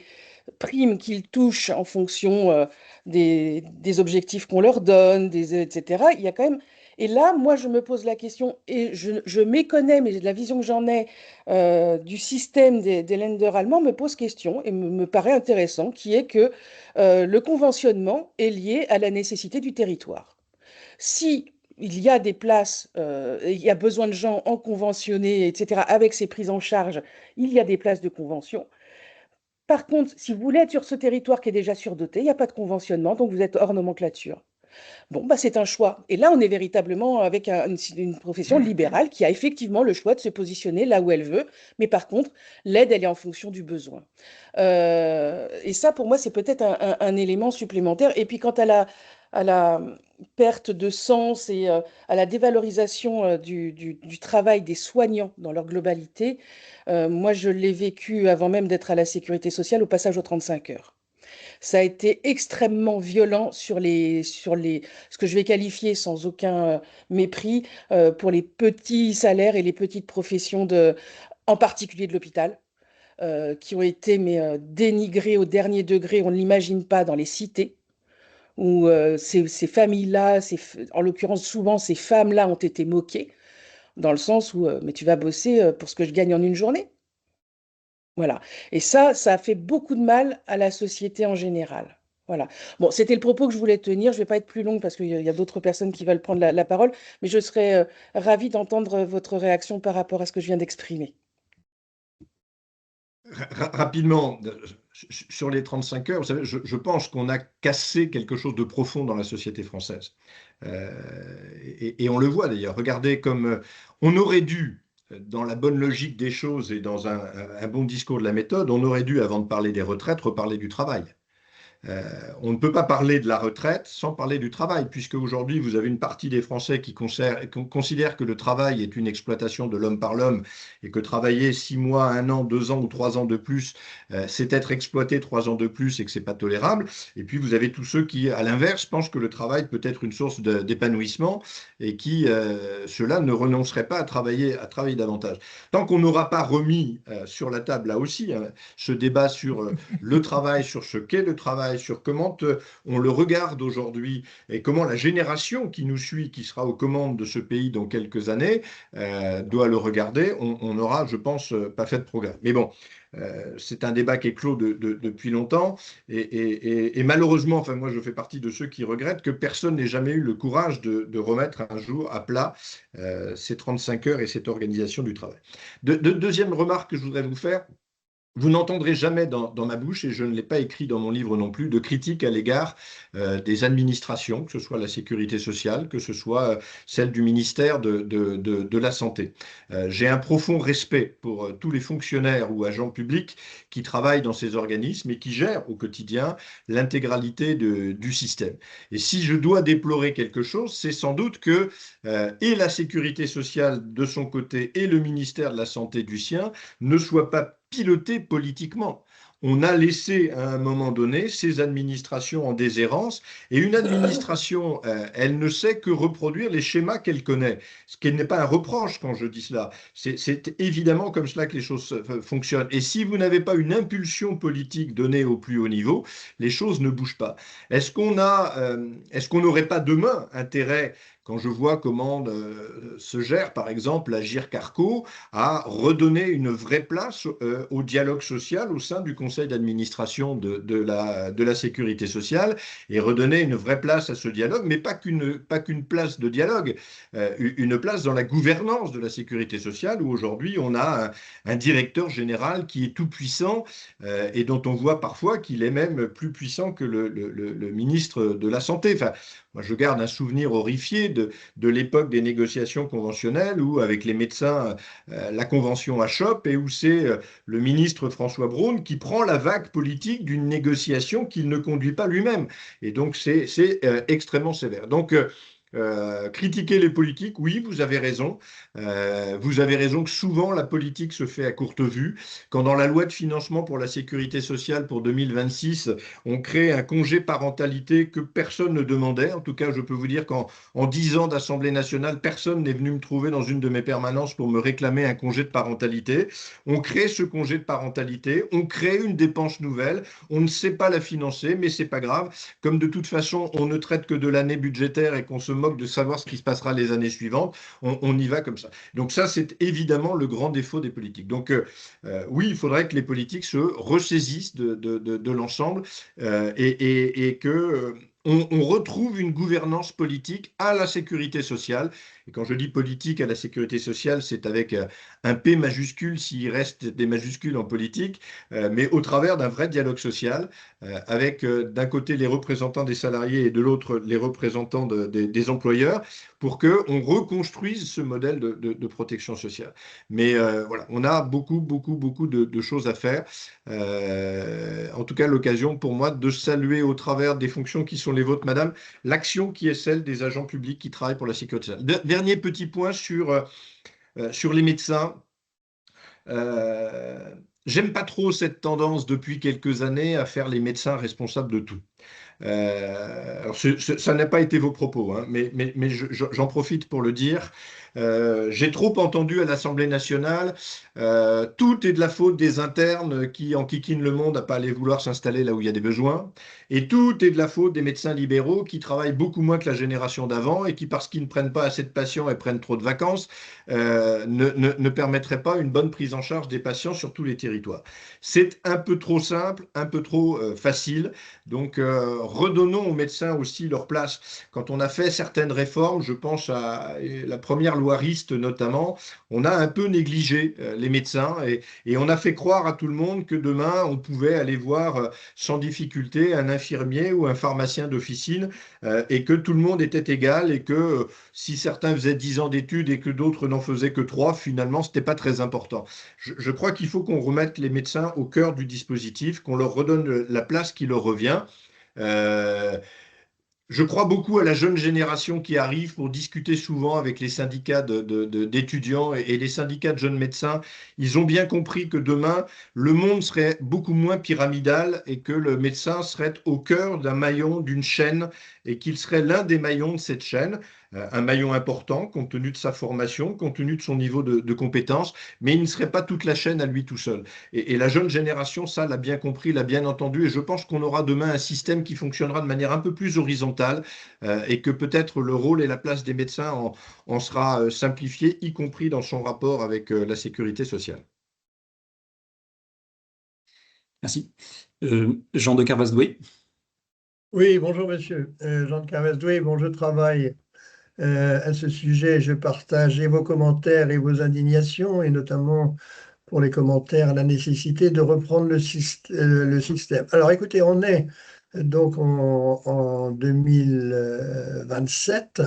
primes qu'ils touchent en fonction des objectifs qu'on leur donne, etc., il y a quand même... Et là, moi, je me pose la question, et je méconnais, mais la vision que j'en ai du système des lenders allemands me pose question et me paraît intéressant, qui est que le conventionnement est lié à la nécessité du territoire. Si il y a des places, il y a besoin de gens en conventionné, etc., avec ces prises en charge, il y a des places de convention. Par contre, si vous voulez être sur ce territoire qui est déjà surdoté, il n'y a pas de conventionnement, donc vous êtes hors nomenclature. Bon, bah, c'est un choix. Et là, on est véritablement avec une profession libérale qui a effectivement le choix de se positionner là où elle veut. Mais par contre, l'aide, elle est en fonction du besoin. Et ça, pour moi, c'est peut-être un élément supplémentaire. Et puis, quant à la perte de sens et à la dévalorisation du travail des soignants dans leur globalité, moi, je l'ai vécu avant même d'être à la sécurité sociale au passage aux 35 heures. Ça a été extrêmement violent sur ce que je vais qualifier sans aucun mépris pour les petits salaires et les petites professions en particulier de l'hôpital, qui ont été dénigrées au dernier degré. On ne l'imagine pas dans les cités où ces familles-là, en l'occurrence souvent ces femmes-là ont été moquées dans le sens où mais tu vas bosser pour ce que je gagne en une journée. Voilà. Et ça a fait beaucoup de mal à la société en général. Voilà. Bon, c'était le propos que je voulais tenir. Je ne vais pas être plus longue parce qu'il y a d'autres personnes qui veulent prendre la parole, mais je serais ravie d'entendre votre réaction par rapport à ce que je viens d'exprimer. Rapidement, sur les 35 heures, vous savez, je pense qu'on a cassé quelque chose de profond dans la société française. Et on le voit d'ailleurs. Regardez comme on aurait dû, dans la bonne logique des choses et dans un bon discours de la méthode, on aurait dû, avant de parler des retraites, reparler du travail. On ne peut pas parler de la retraite sans parler du travail, puisque aujourd'hui, vous avez une partie des Français qui considèrent que le travail est une exploitation de l'homme par l'homme et que travailler 6 mois, 1 an, 2 ans ou 3 ans de plus, c'est être exploité 3 ans de plus et que c'est pas tolérable. Et puis, vous avez tous ceux qui, à l'inverse, pensent que le travail peut être une source d'épanouissement et qui, ceux-là, ne renonceraient pas à travailler davantage. Tant qu'on n'aura pas remis sur la table, là aussi, ce débat sur le travail, sur ce qu'est le travail, sur comment on le regarde aujourd'hui et comment la génération qui nous suit, qui sera aux commandes de ce pays dans quelques années, doit le regarder, on n'aura, je pense, pas fait de progrès. Mais bon, c'est un débat qui est clos depuis longtemps et malheureusement, enfin moi je fais partie de ceux qui regrettent que personne n'ait jamais eu le courage de remettre un jour à plat ces 35 heures et cette organisation du travail. Deuxième remarque que je voudrais vous faire, vous n'entendrez jamais dans ma bouche, et je ne l'ai pas écrit dans mon livre non plus, de critique à l'égard des administrations, que ce soit la sécurité sociale, que ce soit celle du ministère de la Santé. J'ai un profond respect pour tous les fonctionnaires ou agents publics qui travaillent dans ces organismes et qui gèrent au quotidien l'intégralité du système. Et si je dois déplorer quelque chose, c'est sans doute que et la sécurité sociale de son côté et le ministère de la Santé du sien ne soient pas pilotés politiquement. On a laissé à un moment donné ces administrations en déshérence, et une administration, elle ne sait que reproduire les schémas qu'elle connaît. Ce qui n'est pas un reproche quand je dis cela. C'est évidemment comme cela que les choses fonctionnent. Et si vous n'avez pas une impulsion politique donnée au plus haut niveau, les choses ne bougent pas. Est-ce qu'on n'aurait pas demain intérêt, quand je vois comment se gère par exemple l'Agirc Arrco, à redonner une vraie place au dialogue social au sein du conseil d'administration de la sécurité sociale, et redonner une vraie place à ce dialogue, mais pas qu'une place de dialogue, une place dans la gouvernance de la sécurité sociale, où aujourd'hui on a un directeur général qui est tout puissant et dont on voit parfois qu'il est même plus puissant que le ministre de la Santé. Enfin, moi, je garde un souvenir horrifié de l'époque des négociations conventionnelles où, avec les médecins, la convention achoppe, et où c'est le ministre François Braun qui prend la vague politique d'une négociation qu'il ne conduit pas lui-même. Et donc, c'est extrêmement sévère. Donc, critiquer les politiques, oui, vous avez raison. Vous avez raison que souvent la politique se fait à courte vue. Quand dans la loi de financement pour la sécurité sociale pour 2026, on crée un congé parentalité que personne ne demandait. En tout cas, je peux vous dire qu'en 10 ans d'Assemblée nationale, personne n'est venu me trouver dans une de mes permanences pour me réclamer un congé de parentalité. On crée ce congé de parentalité, on crée une dépense nouvelle, on ne sait pas la financer, mais c'est pas grave. Comme de toute façon, on ne traite que de l'année budgétaire et qu'on se moque de savoir ce qui se passera les années suivantes, on y va comme ça. Donc ça, c'est évidemment le grand défaut des politiques. Donc oui, il faudrait que les politiques se ressaisissent de l'ensemble et que on retrouve une gouvernance politique à la sécurité sociale. Et quand je dis politique à la sécurité sociale, c'est avec un P majuscule s'il reste des majuscules en politique, mais au travers d'un vrai dialogue social, avec d'un côté les représentants des salariés et de l'autre les représentants des employeurs, pour qu'on reconstruise ce modèle de protection sociale. Mais voilà, on a beaucoup de choses à faire. En tout cas, l'occasion pour moi de saluer au travers des fonctions qui sont les vôtres, madame, l'action qui est celle des agents publics qui travaillent pour la sécurité sociale. Dernier petit point sur les médecins. J'aime pas trop cette tendance depuis quelques années à faire les médecins responsables de tout. Alors ça n'a pas été vos propos, hein, mais j'en profite pour le dire. J'ai trop entendu à l'Assemblée nationale, tout est de la faute des internes qui enquiquinent le monde à pas aller vouloir s'installer là où il y a des besoins, et tout est de la faute des médecins libéraux qui travaillent beaucoup moins que la génération d'avant et qui, parce qu'ils ne prennent pas assez de patients et prennent trop de vacances, ne permettraient pas une bonne prise en charge des patients sur tous les territoires. C'est un peu trop simple, un peu trop facile. Donc, redonnons aux médecins aussi leur place. Quand on a fait certaines réformes, je pense à la première loi Rist notamment, on a un peu négligé les médecins et on a fait croire à tout le monde que demain, on pouvait aller voir sans difficulté un infirmier ou un pharmacien d'officine et que tout le monde était égal et que si certains faisaient 10 ans d'études et que d'autres n'en faisaient que 3, finalement, ce n'était pas très important. Je crois qu'il faut qu'on remette les médecins au cœur du dispositif, qu'on leur redonne la place qui leur revient. Je crois beaucoup à la jeune génération qui arrive pour discuter souvent avec les syndicats d'étudiants et les syndicats de jeunes médecins. Ils ont bien compris que demain, le monde serait beaucoup moins pyramidal et que le médecin serait au cœur d'un maillon, d'une chaîne, et qu'il serait l'un des maillons de cette chaîne, un maillon important compte tenu de sa formation, compte tenu de son niveau de compétence, mais il ne serait pas toute la chaîne à lui tout seul. Et la jeune génération, ça, l'a bien compris, l'a bien entendu, et je pense qu'on aura demain un système qui fonctionnera de manière un peu plus horizontale et que peut-être le rôle et la place des médecins en sera simplifié, y compris dans son rapport avec la sécurité sociale. Merci. Jean de Carvaz-Doué. Oui, bonjour monsieur. Jean de Carvaz-Doué, bon, je travaille à ce sujet. Je partage vos commentaires et vos indignations, et notamment pour les commentaires, la nécessité de reprendre le système. Alors écoutez, on est donc en 2027.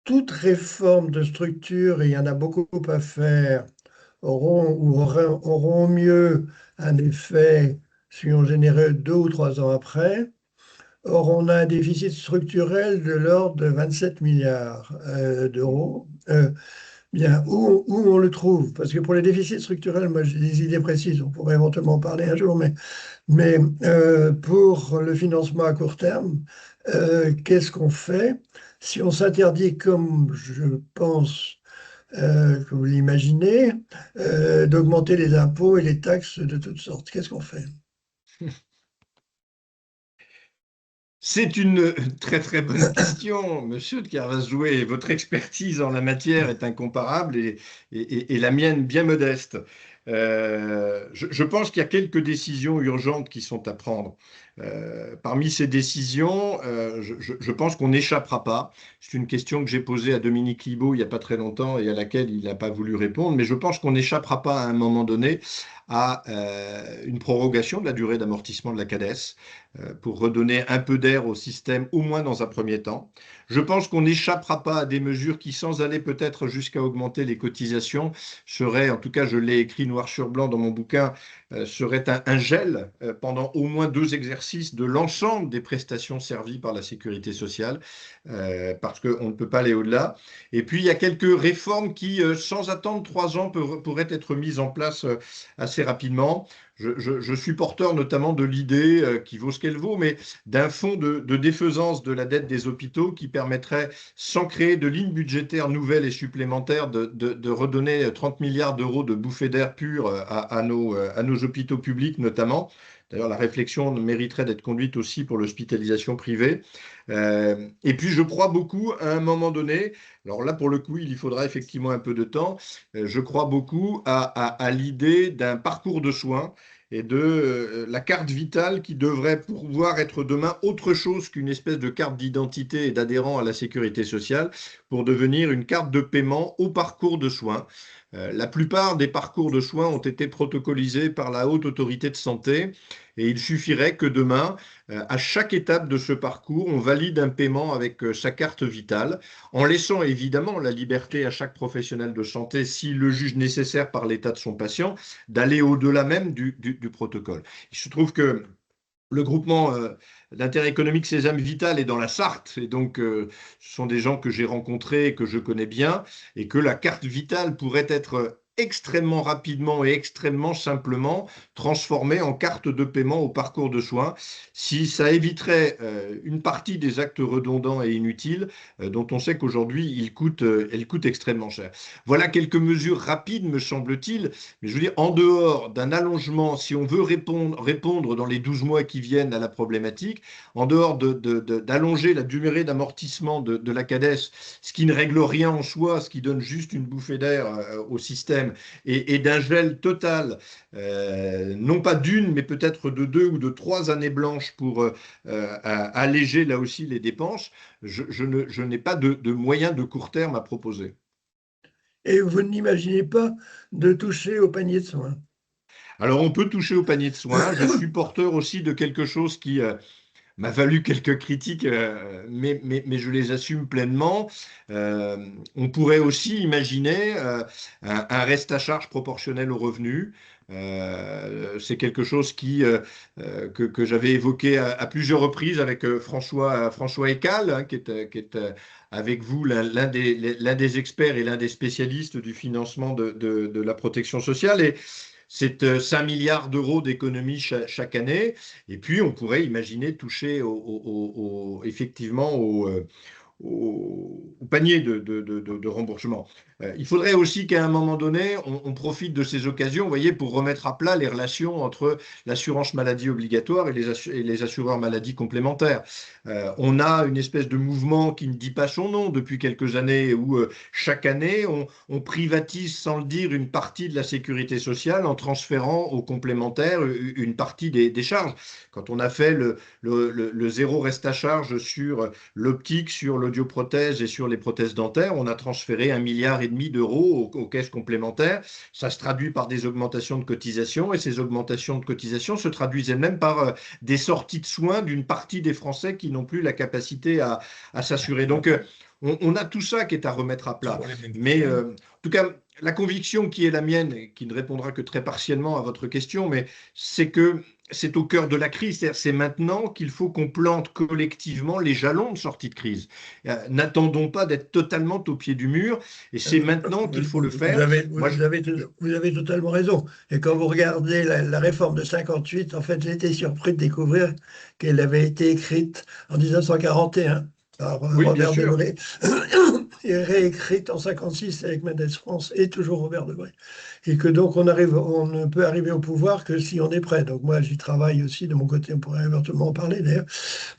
Toute réforme de structure, et il y en a beaucoup à faire, auront mieux un effet si on générait 2 ou 3 ans après. Or, on a un déficit structurel de l'ordre de 27 milliards d'euros. Bien, où on le trouve? Parce que pour les déficits structurels, moi j'ai des idées précises, on pourrait éventuellement en parler un jour, mais pour le financement à court terme, qu'est-ce qu'on fait? Si on s'interdit, comme je pense que vous l'imaginez, d'augmenter les impôts et les taxes de toutes sortes, qu'est-ce qu'on fait? C'est une très très bonne question, monsieur de Carvajouet. Votre expertise en la matière est incomparable et la mienne bien modeste. Je pense qu'il y a quelques décisions urgentes qui sont à prendre. Parmi ces décisions, je pense qu'on n'échappera pas. C'est une question que j'ai posée à Dominique Libaud il n'y a pas très longtemps et à laquelle il n'a pas voulu répondre, mais je pense qu'on n'échappera pas à un moment donné à une prorogation de la durée d'amortissement de la CADES pour redonner un peu d'air au système, au moins dans un premier temps. Je pense qu'on n'échappera pas à des mesures qui, sans aller peut-être jusqu'à augmenter les cotisations, seraient, en tout cas je l'ai écrit noir sur blanc dans mon bouquin, serait un gel pendant au moins 2 exercices de l'ensemble des prestations servies par la sécurité sociale, parce qu'on ne peut pas aller au-delà. Et puis, il y a quelques réformes qui, sans attendre 3 ans, pourraient être mises en place assez rapidement. Je suis porteur notamment de l'idée, qui vaut ce qu'elle vaut, mais d'un fonds de défaisance de la dette des hôpitaux qui permettrait, sans créer de lignes budgétaires nouvelles et supplémentaires, de redonner 30 milliards d'euros de bouffées d'air pur à nos hôpitaux publics notamment. D'ailleurs, la réflexion mériterait d'être conduite aussi pour l'hospitalisation privée. Et puis, je crois beaucoup à un moment donné, alors là, pour le coup, il y faudra effectivement un peu de temps, je crois beaucoup à l'idée d'un parcours de soins et de la carte vitale qui devrait pouvoir être demain autre chose qu'une espèce de carte d'identité et d'adhérent à la sécurité sociale pour devenir une carte de paiement au parcours de soins. La plupart des parcours de soins ont été protocolisés par la Haute Autorité de Santé et il suffirait que demain, à chaque étape de ce parcours, on valide un paiement avec sa carte vitale, en laissant évidemment la liberté à chaque professionnel de santé, s'il le juge nécessaire par l'état de son patient, d'aller au-delà même du protocole. Il se trouve que le groupement d'intérêt économique Sésame Vital est dans la Sarthe, et donc ce sont des gens que j'ai rencontrés et que je connais bien, et que la carte vitale pourrait être extrêmement rapidement et extrêmement simplement transformée en carte de paiement au parcours de soins, si ça éviterait une partie des actes redondants et inutiles dont on sait qu'aujourd'hui elles coûtent extrêmement cher. Voilà quelques mesures rapides, me semble-t-il, mais je veux dire, en dehors d'un allongement, si on veut répondre dans les 12 mois qui viennent à la problématique, en dehors d'allonger la durée d'amortissement de la CADES, ce qui ne règle rien en soi, ce qui donne juste une bouffée d'air au système, et d'un gel total, non pas d'une, mais peut-être de 2 ou de 3 années blanches pour alléger là aussi les dépenses, je n'ai pas de moyens de court terme à proposer. Et vous n'imaginez pas de toucher au panier de soins? Alors, on peut toucher au panier de soins. Je suis porteur aussi de quelque chose qui m'a valu quelques critiques, mais je les assume pleinement. On pourrait aussi imaginer un reste à charge proportionnel aux revenus. C'est quelque chose que j'avais évoqué à plusieurs reprises avec François Ecal, hein, qui est avec vous l'un des experts et l'un des spécialistes du financement de la protection sociale. Et c'est 5 milliards d'euros d'économies chaque année. Et puis, on pourrait imaginer toucher effectivement au panier de remboursement. Il faudrait aussi qu'à un moment donné, on profite de ces occasions, vous voyez, pour remettre à plat les relations entre l'assurance maladie obligatoire et les assureurs maladie complémentaires. On a une espèce de mouvement qui ne dit pas son nom depuis quelques années, où chaque année, on privatise sans le dire une partie de la sécurité sociale en transférant aux complémentaires une partie des charges. Quand on a fait le zéro reste à charge sur l'optique, sur le l'audioprothèse et sur les prothèses dentaires, on a transféré 1,5 milliard d'euros aux caisses complémentaires. Ça se traduit par des augmentations de cotisations et ces augmentations de cotisations se traduisent elles-mêmes par des sorties de soins d'une partie des Français qui n'ont plus la capacité à s'assurer. Donc, on a tout ça qui est à remettre à plat. Mais en tout cas, la conviction qui est la mienne, et qui ne répondra que très partiellement à votre question, mais c'est que c'est au cœur de la crise. C'est maintenant qu'il faut qu'on plante collectivement les jalons de sortie de crise. N'attendons pas d'être totalement au pied du mur, et c'est maintenant qu'il faut le faire. Vous avez totalement raison. Et quand vous regardez la réforme de 58, en fait, j'ai été surpris de découvrir qu'elle avait été écrite en 1941 par Robert Debré et réécrite en 56 avec Mendès France et toujours Robert Debré. Et que donc on ne peut arriver au pouvoir que si on est prêt. Donc moi j'y travaille aussi de mon côté, on pourrait éventuellement en parler d'ailleurs.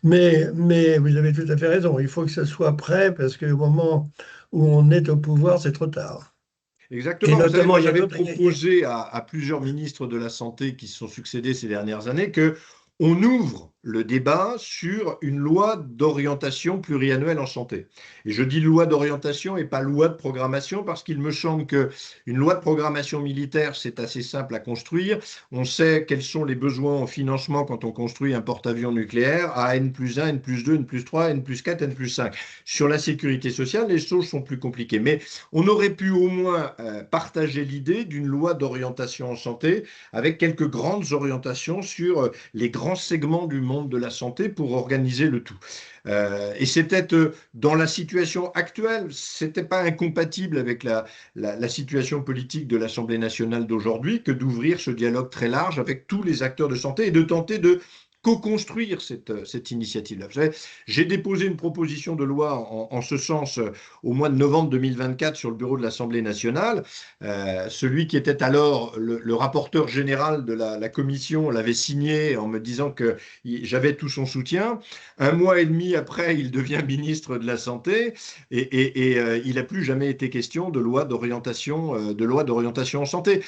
Mais vous avez tout à fait raison, il faut que ça soit prêt parce qu'au moment où on est au pouvoir, c'est trop tard. Exactement. Vous savez, moi, j'avais proposé à plusieurs ministres de la Santé qui se sont succédés ces dernières années qu'on ouvre le débat sur une loi d'orientation pluriannuelle en santé. Et je dis loi d'orientation et pas loi de programmation parce qu'il me semble qu'une loi de programmation militaire, c'est assez simple à construire. On sait quels sont les besoins en financement quand on construit un porte-avions nucléaire à N+1, N+2, N+3, N+4, N+5. Sur la sécurité sociale, les choses sont plus compliquées. Mais on aurait pu au moins partager l'idée d'une loi d'orientation en santé avec quelques grandes orientations sur les grands segments du monde de la santé pour organiser le tout. Et c'était dans la situation actuelle, c'était pas incompatible avec la situation politique de l'Assemblée nationale d'aujourd'hui que d'ouvrir ce dialogue très large avec tous les acteurs de santé et de tenter de co-construire cette initiative-là. J'ai déposé une proposition de loi en ce sens au mois de novembre 2024 sur le bureau de l'Assemblée nationale. Celui qui était alors le rapporteur général de la commission l'avait signé en me disant que j'avais tout son soutien. Un mois et demi après, il devient ministre de la Santé et il n'a plus jamais été question de loi d'orientation en santé.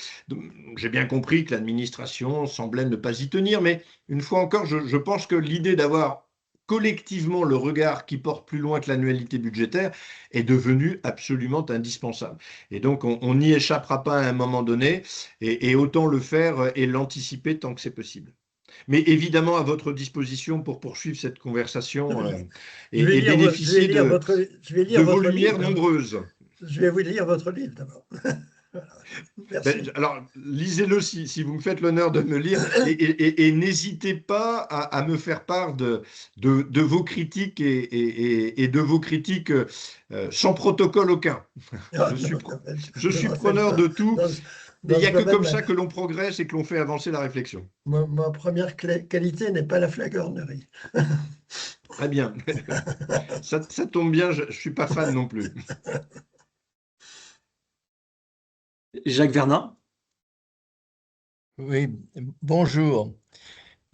J'ai bien compris que l'administration semblait ne pas y tenir, mais une fois encore, je pense que l'idée d'avoir collectivement le regard qui porte plus loin que l'annualité budgétaire est devenue absolument indispensable. Et donc, on n'y échappera pas à un moment donné, et autant le faire et l'anticiper tant que c'est possible. Mais évidemment, à votre disposition pour poursuivre cette conversation et bénéficier de vos lumières nombreuses. Je vais vous lire votre livre d'abord. Alors, lisez-le si vous me faites l'honneur de me lire et n'hésitez pas à me faire part de vos critiques et de vos critiques sans protocole aucun. Je suis preneur de tout. Il n'y a que comme ça que l'on progresse et que l'on fait avancer la réflexion. Ma première qualité n'est pas la flagornerie. Très bien. Ça tombe bien, je ne suis pas fan non plus. Jacques Vernin. Oui, bonjour.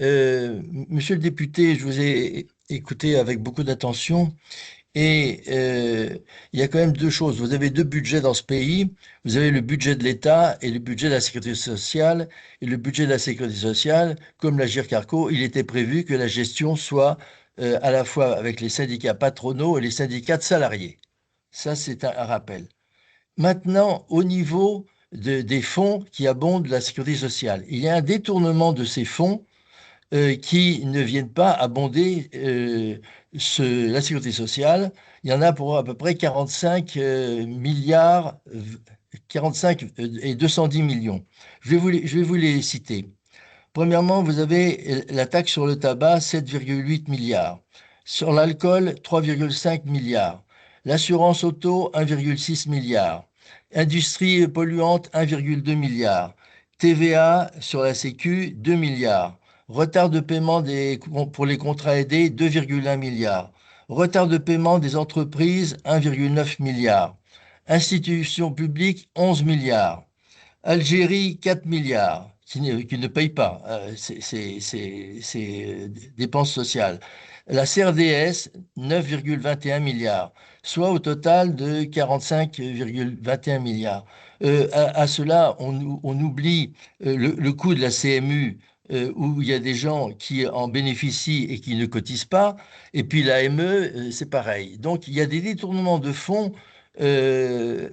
Monsieur le député, je vous ai écouté avec beaucoup d'attention et il y a quand même deux choses. Vous avez deux budgets dans ce pays. Vous avez le budget de l'État et le budget de la sécurité sociale. Et le budget de la sécurité sociale, comme l'Agirc Arrco, il était prévu que la gestion soit à la fois avec les syndicats patronaux et les syndicats de salariés. Ça, c'est un rappel. Maintenant, au niveau des fonds qui abondent la sécurité sociale, il y a un détournement de ces fonds qui ne viennent pas abonder la sécurité sociale. Il y en a pour à peu près 45 milliards, 45 et 210 millions. Je vais vous les citer. Premièrement, vous avez la taxe sur le tabac, 7,8 milliards. Sur l'alcool, 3,5 milliards. L'assurance auto, 1,6 milliard. Industrie polluante, 1,2 milliard. TVA sur la Sécu, 2 milliards. Retard de paiement pour les contrats aidés, 2,1 milliards. Retard de paiement des entreprises, 1,9 milliard. Institutions publiques, 11 milliards. Algérie, 4 milliards, qui ne paye pas ces dépenses sociales. La CRDS, 9,21 milliards, soit au total de 45,21 milliards. À cela, on oublie le coût de la CMU où il y a des gens qui en bénéficient et qui ne cotisent pas, et puis l'AME, c'est pareil. Donc il y a des détournements de fonds, euh,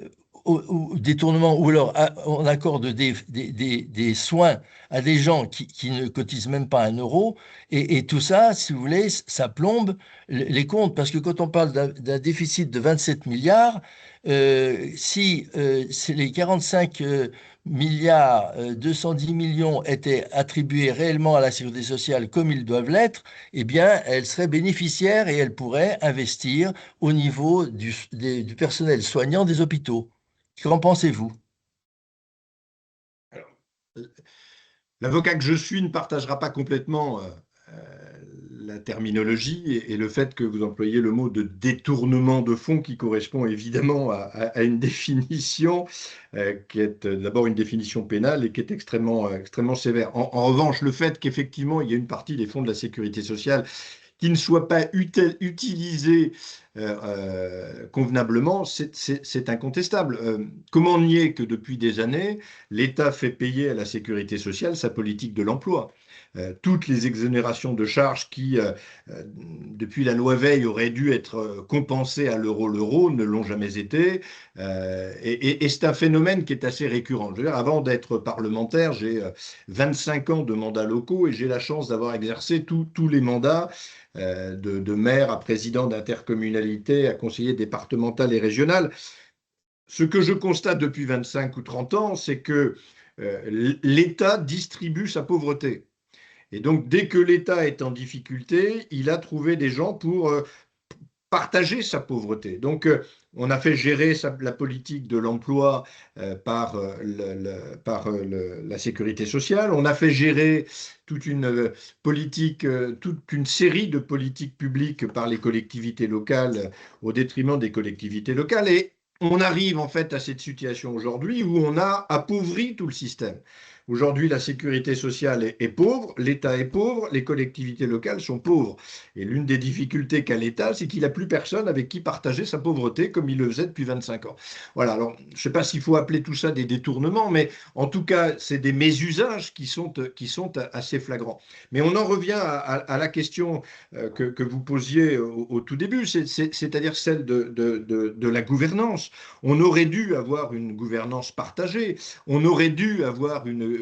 ou détournements, ou alors on accorde des soins à des gens qui ne cotisent même pas 1 euro, et tout ça, si vous voulez, ça plombe les comptes, parce que quand on parle d'un déficit de 27 milliards, si c'est les 45 milliards, 210 millions étaient attribués réellement à la sécurité sociale comme ils doivent l'être, eh bien, elle serait bénéficiaire et elle pourrait investir au niveau du personnel soignant des hôpitaux. Qu'en pensez-vous? Alors, l'avocat que je suis ne partagera pas complètement la terminologie et le fait que vous employez le mot de détournement de fonds qui correspond évidemment à une définition qui est d'abord une définition pénale et qui est extrêmement sévère. En revanche, le fait qu'effectivement il y ait une partie des fonds de la sécurité sociale qui ne soient pas utilisés convenablement, c'est incontestable. Comment nier que depuis des années, l'État fait payer à la sécurité sociale sa politique de l'emploi? Toutes les exonérations de charges qui, depuis la loi Veil, auraient dû être compensées à l'euro ne l'ont jamais été. Et c'est un phénomène qui est assez récurrent. Je veux dire, avant d'être parlementaire, j'ai 25 ans de mandats locaux et j'ai la chance d'avoir exercé tous les mandats de maire à président d'intercommunalité, à conseiller départemental et régional. Ce que je constate depuis 25 ou 30 ans, c'est que l'État distribue sa pauvreté. Et donc, dès que l'État est en difficulté, il a trouvé des gens pour partager sa pauvreté. Donc, on a fait gérer la politique de l'emploi par la sécurité sociale. On a fait gérer toute une politique, toute une série de politiques publiques par les collectivités locales au détriment des collectivités locales. Et on arrive en fait à cette situation aujourd'hui où on a appauvri tout le système. Aujourd'hui, la sécurité sociale est pauvre, l'État est pauvre, les collectivités locales sont pauvres. Et l'une des difficultés qu'a l'État, c'est qu'il n'a plus personne avec qui partager sa pauvreté comme il le faisait depuis 25 ans. Voilà, alors je ne sais pas s'il faut appeler tout ça des détournements, mais en tout cas, c'est des mésusages qui sont assez flagrants. Mais on en revient à la question que vous posiez au tout début, c'est-à-dire celle de la gouvernance. On aurait dû avoir une gouvernance partagée, on aurait dû avoir une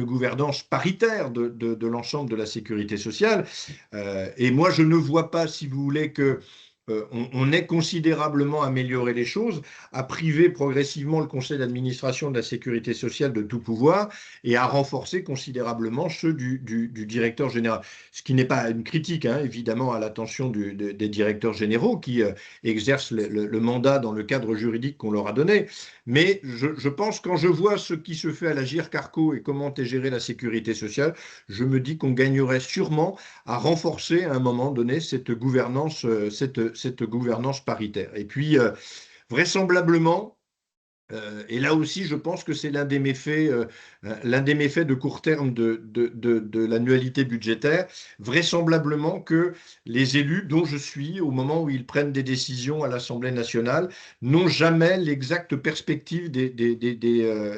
gouvernance paritaire de l'ensemble de la sécurité sociale. Et moi, je ne vois pas, si vous voulez, que on ait considérablement amélioré les choses, à priver progressivement le conseil d'administration de la sécurité sociale de tout pouvoir et à renforcer considérablement ceux du directeur général. Ce qui n'est pas une critique, hein, évidemment, à l'attention des directeurs généraux qui exercent le mandat dans le cadre juridique qu'on leur a donné. Mais je pense, quand je vois ce qui se fait à la GIRC-ARCO et comment est gérée la sécurité sociale, je me dis qu'on gagnerait sûrement à renforcer à un moment donné cette gouvernance paritaire. Et puis, vraisemblablement, et là aussi, je pense que c'est l'un des méfaits de court terme de l'annualité budgétaire, vraisemblablement que les élus dont je suis, au moment où ils prennent des décisions à l'Assemblée nationale, n'ont jamais l'exacte perspective des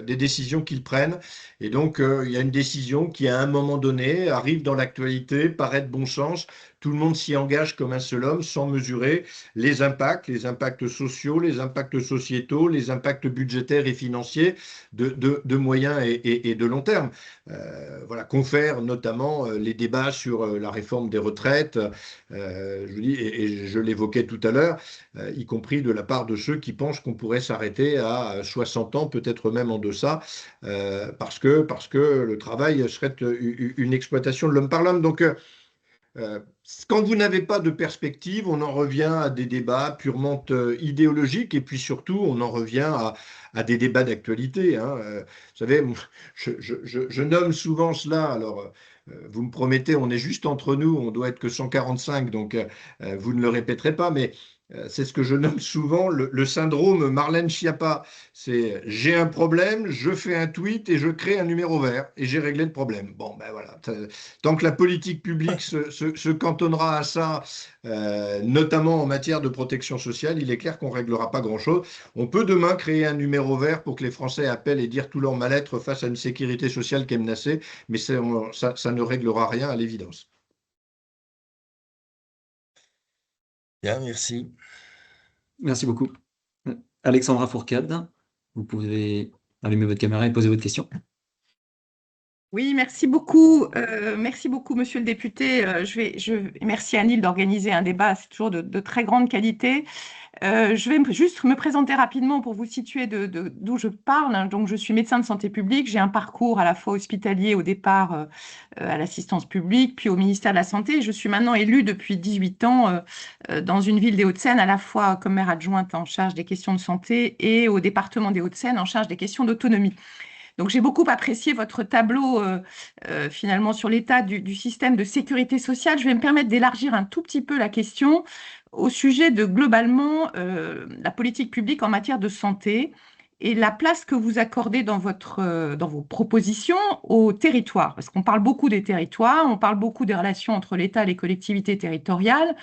décisions qu'ils prennent. Et donc, il y a une décision qui, à un moment donné, arrive dans l'actualité, paraît de bon sens. Tout le monde s'y engage comme un seul homme, sans mesurer les impacts sociaux, les impacts sociétaux, les impacts budgétaires et financiers de moyen et de long terme. Voilà, confère notamment les débats sur la réforme des retraites, je vous dis, et je l'évoquais tout à l'heure, y compris de la part de ceux qui pensent qu'on pourrait s'arrêter à 60 ans, peut-être même en deçà, parce que le travail serait une exploitation de l'homme par l'homme. Donc, quand vous n'avez pas de perspective, on en revient à des débats purement idéologiques et puis surtout, on en revient à des débats d'actualité, hein. Vous savez, je nomme souvent cela. Alors, vous me promettez, on est juste entre nous, on doit être que 145, donc vous ne le répéterez pas, mais C'est ce que je nomme souvent le syndrome Marlène Schiappa. C'est j'ai un problème, je fais un tweet et je crée un numéro vert et j'ai réglé le problème. Bon, ben voilà. Tant que la politique publique se cantonnera à ça, notamment en matière de protection sociale, il est clair qu'on ne réglera pas grand-chose. On peut demain créer un numéro vert pour que les Français appellent et dire tout leur mal-être face à une sécurité sociale qui est menacée, mais ça ne réglera rien à l'évidence. Bien, merci. Merci beaucoup. Alexandra Fourcade, vous pouvez allumer votre caméra et poser votre question. Oui, merci beaucoup. Merci beaucoup, monsieur le député. Merci Anil d'organiser un débat, c'est toujours de très grande qualité. Je vais juste me présenter rapidement pour vous situer d'où je parle. Donc, je suis médecin de santé publique. J'ai un parcours à la fois hospitalier au départ à l'assistance publique, puis au ministère de la Santé. Je suis maintenant élue depuis 18 ans dans une ville des Hauts-de-Seine, à la fois comme maire adjointe en charge des questions de santé et au département des Hauts-de-Seine en charge des questions d'autonomie. Donc, j'ai beaucoup apprécié votre tableau finalement sur l'état du système de sécurité sociale. Je vais me permettre d'élargir un tout petit peu la question au sujet de globalement la politique publique en matière de santé et la place que vous accordez dans vos propositions au territoire. Parce qu'on parle beaucoup des territoires, on parle beaucoup des relations entre l'État et les collectivités territoriales.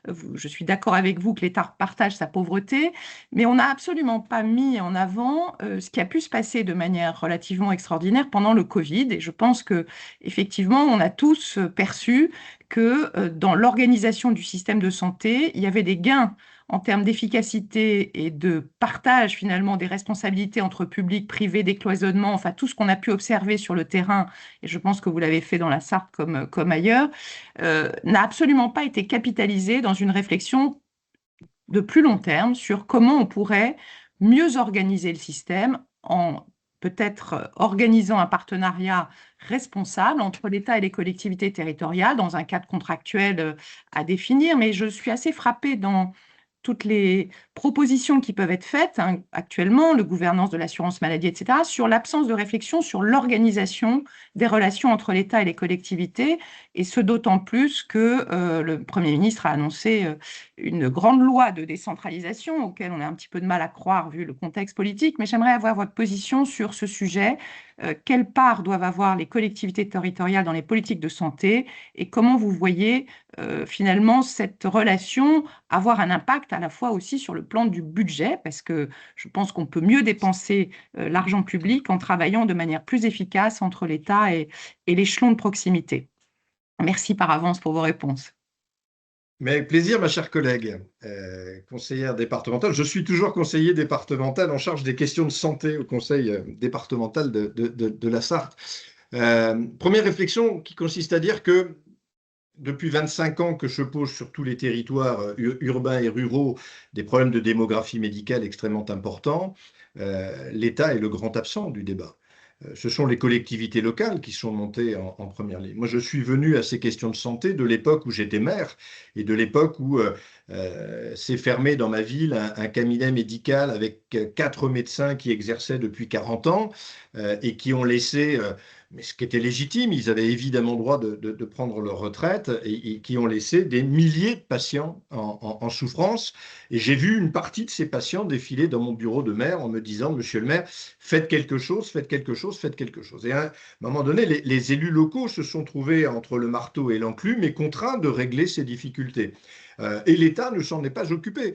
Je suis d'accord avec vous que l'État partage sa pauvreté, mais on n'a absolument pas mis en avant ce qui a pu se passer de manière relativement extraordinaire pendant le Covid. Et je pense que effectivement, on a tous perçu que dans l'organisation du système de santé, il y avait des gains en termes d'efficacité et de partage finalement des responsabilités entre public, privé, décloisonnement, enfin tout ce qu'on a pu observer sur le terrain, et je pense que vous l'avez fait dans la Sarthe comme ailleurs, n'a absolument pas été capitalisé dans une réflexion de plus long terme sur comment on pourrait mieux organiser le système en peut-être organisant un partenariat responsable entre l'État et les collectivités territoriales dans un cadre contractuel à définir. Mais je suis assez frappée dans toutes les propositions qui peuvent être faites actuellement, le gouvernance de l'assurance maladie, etc., sur l'absence de réflexion sur l'organisation des relations entre l'État et les collectivités, et ce d'autant plus que le Premier ministre a annoncé une grande loi de décentralisation, auquel on a un petit peu de mal à croire vu le contexte politique, mais j'aimerais avoir votre position sur ce sujet. Quelle part doivent avoir les collectivités territoriales dans les politiques de santé et comment vous voyez finalement cette relation avoir un impact à la fois aussi sur le plan du budget, parce que je pense qu'on peut mieux dépenser l'argent public en travaillant de manière plus efficace entre l'État et l'échelon de proximité. Merci par avance pour vos réponses. Mais avec plaisir, ma chère collègue, conseillère départementale. Je suis toujours conseiller départemental en charge des questions de santé au conseil départemental de la Sarthe. Première réflexion qui consiste à dire que depuis 25 ans que je pose sur tous les territoires urbains et ruraux des problèmes de démographie médicale extrêmement importants, l'État est le grand absent du débat. Ce sont les collectivités locales qui sont montées en première ligne. Moi, je suis venu à ces questions de santé de l'époque où j'étais maire et de l'époque où s'est fermé dans ma ville un cabinet médical avec 4 médecins qui exerçaient depuis 40 ans et qui ont laissé, mais ce qui était légitime, ils avaient évidemment droit de prendre leur retraite et qui ont laissé des milliers de patients en souffrance. Et j'ai vu une partie de ces patients défiler dans mon bureau de maire en me disant, monsieur le maire, faites quelque chose, faites quelque chose, faites quelque chose. Et à un moment donné, les élus locaux se sont trouvés entre le marteau et l'enclume et contraints de régler ces difficultés. Et l'État ne s'en est pas occupé.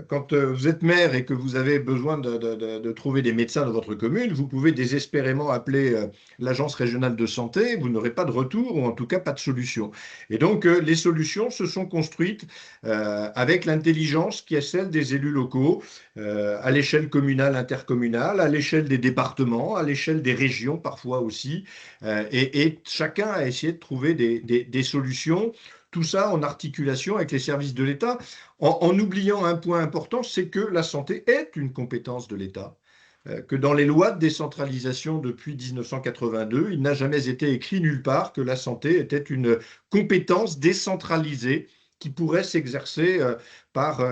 Quand vous êtes maire et que vous avez besoin de trouver des médecins dans votre commune, vous pouvez désespérément appeler l'agence régionale de santé, vous n'aurez pas de retour ou en tout cas pas de solution. Et donc les solutions se sont construites avec l'intelligence qui est celle des élus locaux, à l'échelle communale, intercommunale, à l'échelle des départements, à l'échelle des régions parfois aussi. Et chacun a essayé de trouver des solutions. Tout ça en articulation avec les services de l'État, en oubliant un point important, c'est que la santé est une compétence de l'État. Que dans les lois de décentralisation depuis 1982, il n'a jamais été écrit nulle part que la santé était une compétence décentralisée qui pourrait s'exercer par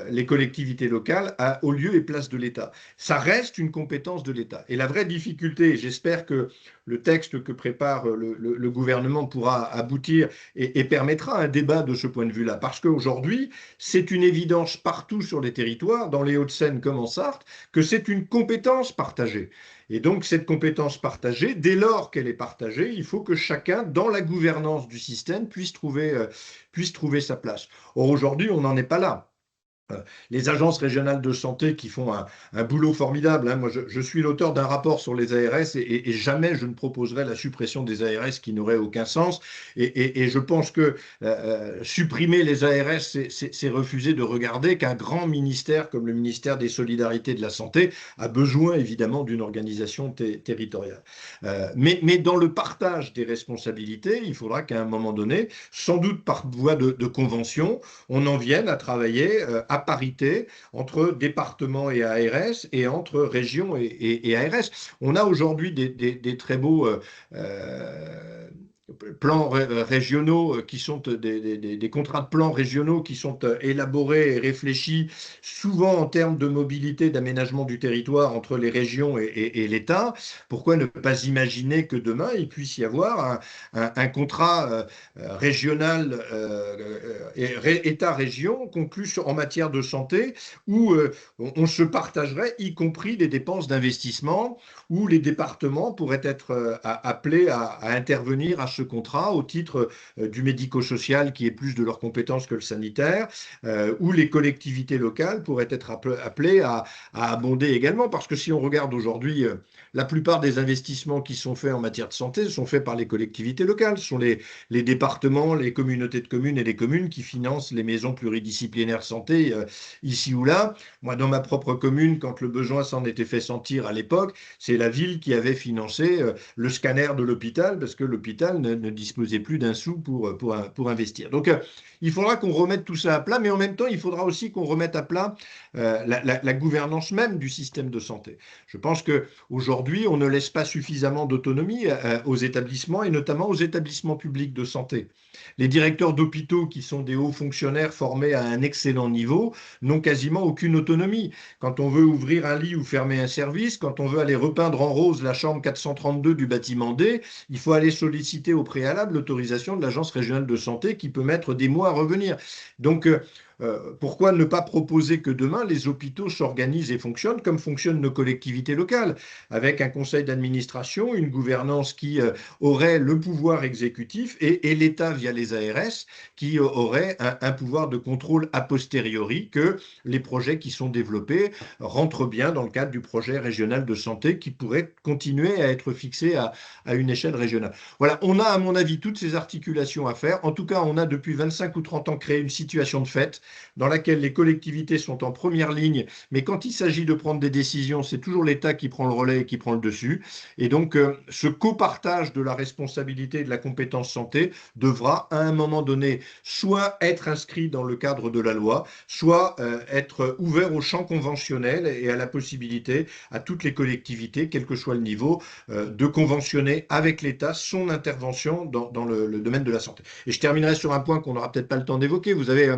les collectivités locales au lieu et place de l'État. Ça reste une compétence de l'État. Et la vraie difficulté, et j'espère que le texte que prépare le gouvernement pourra aboutir et permettra un débat de ce point de vue-là, parce qu'aujourd'hui, c'est une évidence partout sur les territoires, dans les Hauts-de-Seine comme en Sarthe, que c'est une compétence partagée. Et donc, cette compétence partagée, dès lors qu'elle est partagée, il faut que chacun, dans la gouvernance du système, puisse trouver sa place. Or, aujourd'hui, on n'en est pas là. Les agences régionales de santé qui font un boulot formidable. Hein. Moi, je suis l'auteur d'un rapport sur les ARS et jamais je ne proposerai la suppression des ARS qui n'aurait aucun sens. Et je pense que supprimer les ARS, c'est refuser de regarder qu'un grand ministère comme le ministère des Solidarités et de la Santé a besoin évidemment d'une organisation territoriale. Mais dans le partage des responsabilités, il faudra qu'à un moment donné, sans doute par voie de convention, on en vienne à travailler à parité entre départements et ARS et entre régions et ARS. On a aujourd'hui des très beaux plans régionaux qui sont des contrats de plans régionaux qui sont élaborés et réfléchis souvent en termes de mobilité, d'aménagement du territoire entre les régions et l'État. Pourquoi ne pas imaginer que demain il puisse y avoir un contrat régional État-région conclu en matière de santé où on se partagerait y compris les dépenses d'investissement, où les départements pourraient être appelés à intervenir à ce contrat au titre du médico-social qui est plus de leur compétence que le sanitaire, où les collectivités locales pourraient être appelées à abonder également. Parce que si on regarde aujourd'hui, la plupart des investissements qui sont faits en matière de santé sont faits par les collectivités locales. Ce sont les départements, les communautés de communes et les communes qui financent les maisons pluridisciplinaires santé ici ou là. Moi, dans ma propre commune, quand le besoin s'en était fait sentir à l'époque, c'est la ville qui avait financé le scanner de l'hôpital parce que l'hôpital ne disposait plus d'un sou pour investir. Donc, il faudra qu'on remette tout ça à plat, mais en même temps, il faudra aussi qu'on remette à plat la gouvernance même du système de santé. Je pense qu'aujourd'hui, on ne laisse pas suffisamment d'autonomie aux établissements et notamment aux établissements publics de santé. Les directeurs d'hôpitaux, qui sont des hauts fonctionnaires formés à un excellent niveau, n'ont quasiment aucune autonomie. Quand on veut ouvrir un lit ou fermer un service, quand on veut aller repeindre en rose la chambre 432 du bâtiment D, il faut aller solliciter au préalable l'autorisation de l'Agence régionale de santé qui peut mettre des mois à revenir. Donc, pourquoi ne pas proposer que demain, les hôpitaux s'organisent et fonctionnent comme fonctionnent nos collectivités locales, avec un conseil d'administration, une gouvernance qui aurait le pouvoir exécutif et l'État via les ARS qui aurait un pouvoir de contrôle a posteriori que les projets qui sont développés rentrent bien dans le cadre du projet régional de santé qui pourrait continuer à être fixé à une échelle régionale. Voilà, on a à mon avis toutes ces articulations à faire. En tout cas, on a depuis 25 ou 30 ans créé une situation de fait dans laquelle les collectivités sont en première ligne, mais quand il s'agit de prendre des décisions, c'est toujours l'État qui prend le relais et qui prend le dessus. Et donc, ce copartage de la responsabilité et de la compétence santé devra, à un moment donné, soit être inscrit dans le cadre de la loi, soit être ouvert au champ conventionnel et à la possibilité à toutes les collectivités, quel que soit le niveau, de conventionner avec l'État son intervention dans le domaine de la santé. Et je terminerai sur un point qu'on n'aura peut-être pas le temps d'évoquer. Vous avez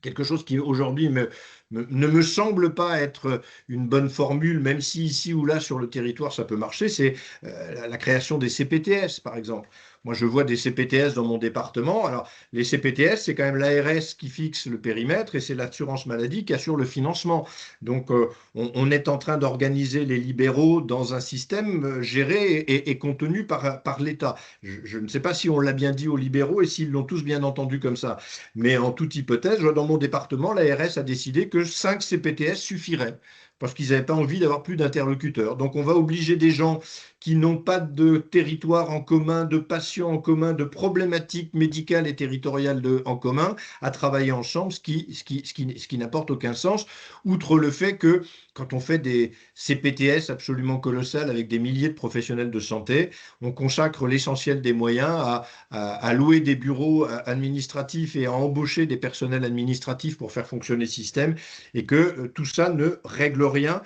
quelque chose qui aujourd'hui ne me semble pas être une bonne formule, même si ici ou là sur le territoire ça peut marcher, c'est la création des CPTS par exemple. Moi, je vois des CPTS dans mon département. Alors, les CPTS, c'est quand même l'ARS qui fixe le périmètre et c'est l'assurance maladie qui assure le financement. Donc, on est en train d'organiser les libéraux dans un système géré et contenu par l'État. Je ne sais pas si on l'a bien dit aux libéraux et s'ils l'ont tous bien entendu comme ça. Mais en toute hypothèse, dans mon département, l'ARS a décidé que 5 CPTS suffiraient parce qu'ils n'avaient pas envie d'avoir plus d'interlocuteurs. Donc, on va obliger des gens qui n'ont pas de territoire en commun, de patients en commun, de problématiques médicales et territoriales en commun, à travailler ensemble, ce qui n'apporte aucun sens, outre le fait que quand on fait des CPTS absolument colossales avec des milliers de professionnels de santé, on consacre l'essentiel des moyens à louer des bureaux administratifs et à embaucher des personnels administratifs pour faire fonctionner le système, et que tout ça ne réglera rien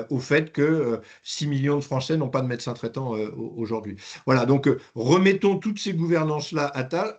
au fait que 6 millions de Français n'ont pas de médecin traitant aujourd'hui. Voilà, donc remettons toutes ces gouvernances-là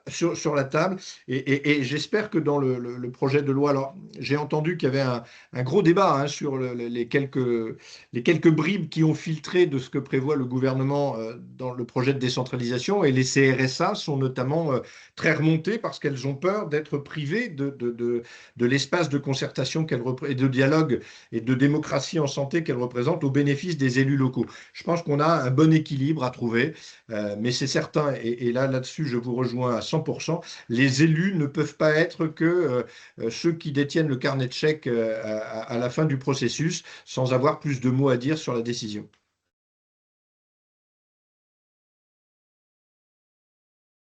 sur la table et j'espère que dans le projet de loi, alors j'ai entendu qu'il y avait un gros débat hein, sur les quelques bribes qui ont filtré de ce que prévoit le gouvernement dans le projet de décentralisation et les CRSA sont notamment très remontées parce qu'elles ont peur d'être privées de l'espace de concertation et de dialogue et de démocratie en santé qu'elles représentent au bénéfice des élus locaux. Je pense qu'on a un bon équilibre à trouver, mais c'est certain, et là-dessus je vous rejoins à 100%, les élus ne peuvent pas être que ceux qui détiennent le carnet de chèques à la fin du processus sans avoir plus de mots à dire sur la décision.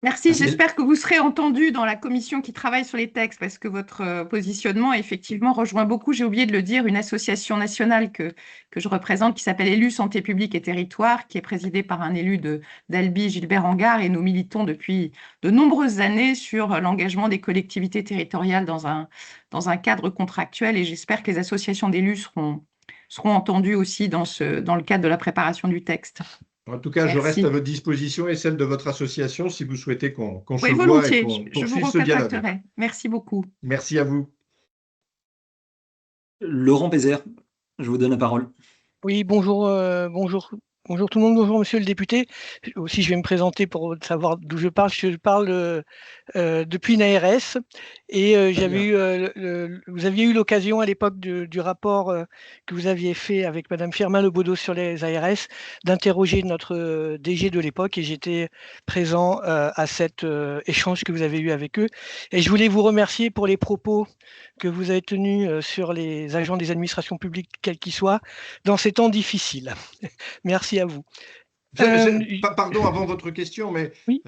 Merci, j'espère que vous serez entendu dans la commission qui travaille sur les textes parce que votre positionnement effectivement rejoint beaucoup, j'ai oublié de le dire, une association nationale que je représente qui s'appelle Élus Santé publique et Territoire, qui est présidée par un élu d'Albi, Gilbert Angard, et nous militons depuis de nombreuses années sur l'engagement des collectivités territoriales dans un cadre contractuel et j'espère que les associations d'élus seront entendues aussi dans le cadre de la préparation du texte. En tout cas, Merci. je reste à votre disposition et celle de votre association si vous souhaitez qu'on se voit volontiers. et qu'on poursuive ce dialogue. Merci beaucoup. Merci à vous. Laurent Pézère, je vous donne la parole. Oui, bonjour tout le monde, bonjour monsieur le député. Aussi, je vais me présenter pour savoir d'où je parle. Je parle depuis une ARS et vous aviez eu l'occasion à l'époque du rapport que vous aviez fait avec Madame Firmin-Lebaudot sur les ARS d'interroger notre DG de l'époque et j'étais présent à cet échange que vous avez eu avec eux. Et je voulais vous remercier pour les propos que vous avez tenus sur les agents des administrations publiques, quels qu'ils soient, dans ces temps difficiles. Merci à vous. Pardon, avant votre question, mais oui.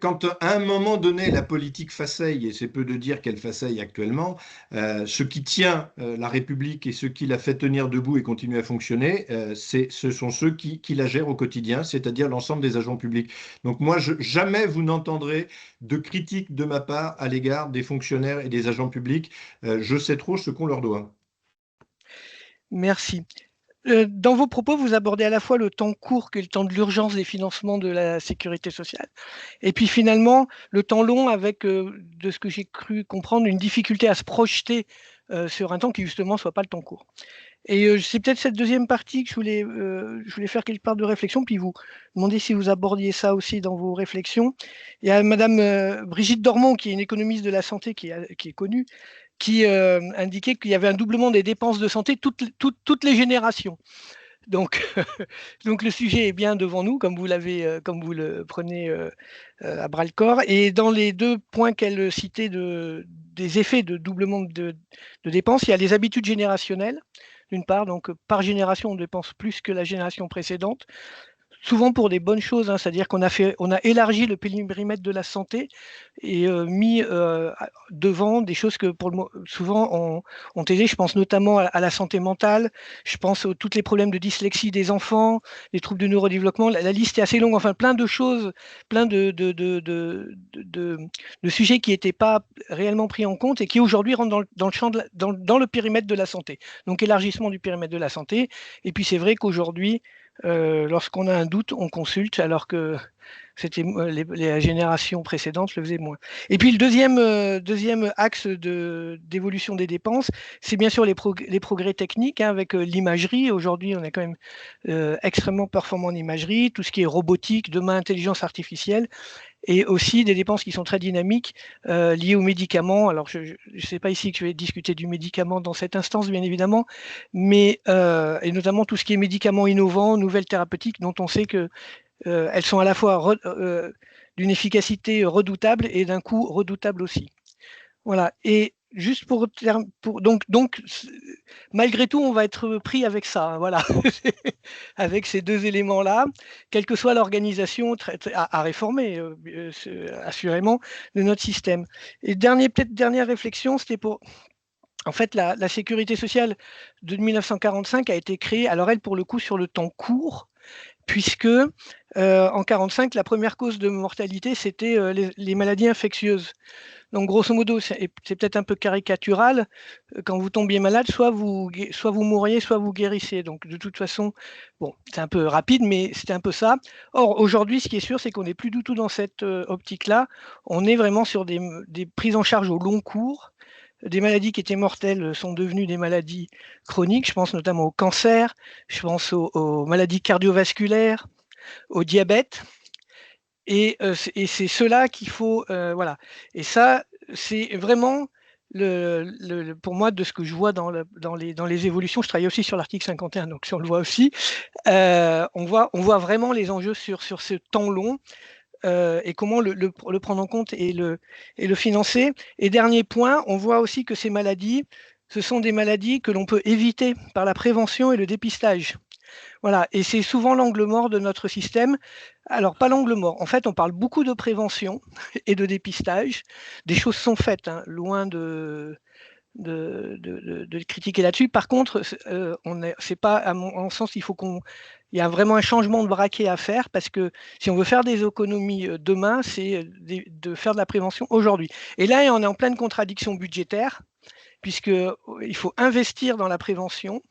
Quand à un moment donné la politique faceille, et c'est peu de dire qu'elle faceille actuellement, ce qui tient la République et ce qui la fait tenir debout et continuer à fonctionner, ce sont ceux qui la gèrent au quotidien, c'est-à-dire l'ensemble des agents publics. Donc moi, jamais vous n'entendrez de critiques de ma part à l'égard des fonctionnaires et des agents publics. Je sais trop ce qu'on leur doit. Merci. Dans vos propos, vous abordez à la fois le temps court que le temps de l'urgence des financements de la sécurité sociale. Et puis finalement, le temps long avec, de ce que j'ai cru comprendre, une difficulté à se projeter sur un temps qui justement ne soit pas le temps court. Et c'est peut-être cette deuxième partie que je voulais faire quelque part de réflexion, puis vous demander si vous abordiez ça aussi dans vos réflexions. Il y a Madame Brigitte Dormont, qui est une économiste de la santé qui est connue, qui indiquait qu'il y avait un doublement des dépenses de santé toutes les générations. Donc, donc le sujet est bien devant nous, comme vous le prenez à bras le corps. Et dans les deux points qu'elle citait des effets de doublement de dépenses, il y a les habitudes générationnelles, d'une part, donc par génération, on dépense plus que la génération précédente. Souvent pour des bonnes choses, hein, c'est-à-dire qu'on a élargi le périmètre de la santé et mis devant des choses que souvent ont aidé. Je pense notamment à la santé mentale, je pense à tous les problèmes de dyslexie des enfants, les troubles de neurodéveloppement, la liste est assez longue, enfin plein de choses, plein de sujets qui n'étaient pas réellement pris en compte et qui aujourd'hui rentrent dans le champ dans le périmètre de la santé. Donc élargissement du périmètre de la santé. Et puis c'est vrai qu'aujourd'hui, lorsqu'on a un doute, on consulte, alors que c'était les générations précédentes le faisaient moins. Et puis le deuxième axe d'évolution des dépenses, c'est bien sûr les progrès techniques, hein, avec l'imagerie. Aujourd'hui, on est quand même extrêmement performant en imagerie, tout ce qui est robotique, demain intelligence artificielle, et aussi des dépenses qui sont très dynamiques liées aux médicaments. Alors, je ne sais pas ici que je vais discuter du médicament dans cette instance, bien évidemment, mais et notamment tout ce qui est médicaments innovants, nouvelles thérapeutiques, dont on sait que elles sont à la fois d'une efficacité redoutable et d'un coût redoutable aussi. Voilà. Et juste donc malgré tout, on va être pris avec ça, hein, voilà, avec ces deux éléments-là, quelle que soit l'organisation à réformer, assurément, de notre système. Et dernière réflexion, c'était pour... En fait, la sécurité sociale de 1945 a été créée, alors elle, pour le coup, sur le temps court, puisque en 1945, la première cause de mortalité, c'était les maladies infectieuses. Donc, grosso modo, c'est peut-être un peu caricatural. Quand vous tombiez malade, soit vous mouriez, soit vous guérissez. Donc, de toute façon, bon, c'est un peu rapide, mais c'était un peu ça. Or, aujourd'hui, ce qui est sûr, c'est qu'on n'est plus du tout dans cette optique-là. On est vraiment sur des prises en charge au long cours. Des maladies qui étaient mortelles sont devenues des maladies chroniques. Je pense notamment au cancer, je pense aux maladies cardiovasculaires, au diabète. Et c'est cela qu'il faut, voilà. Et ça, c'est vraiment pour moi, de ce que je vois dans les évolutions. Je travaille aussi sur l'article 51, donc on le voit aussi. On voit vraiment les enjeux sur ce temps long et comment le prendre en compte et le financer. Et dernier point, on voit aussi que ces maladies, ce sont des maladies que l'on peut éviter par la prévention et le dépistage. Voilà, et c'est souvent l'angle mort de notre système. Alors, pas l'angle mort. En fait, on parle beaucoup de prévention et de dépistage. Des choses sont faites, hein, loin de critiquer là-dessus. Par contre, c'est pas, à mon sens, il y a vraiment un changement de braquet à faire, parce que si on veut faire des économies demain, c'est de faire de la prévention aujourd'hui. Et là, on est en pleine contradiction budgétaire, puisqu'il faut investir dans la prévention,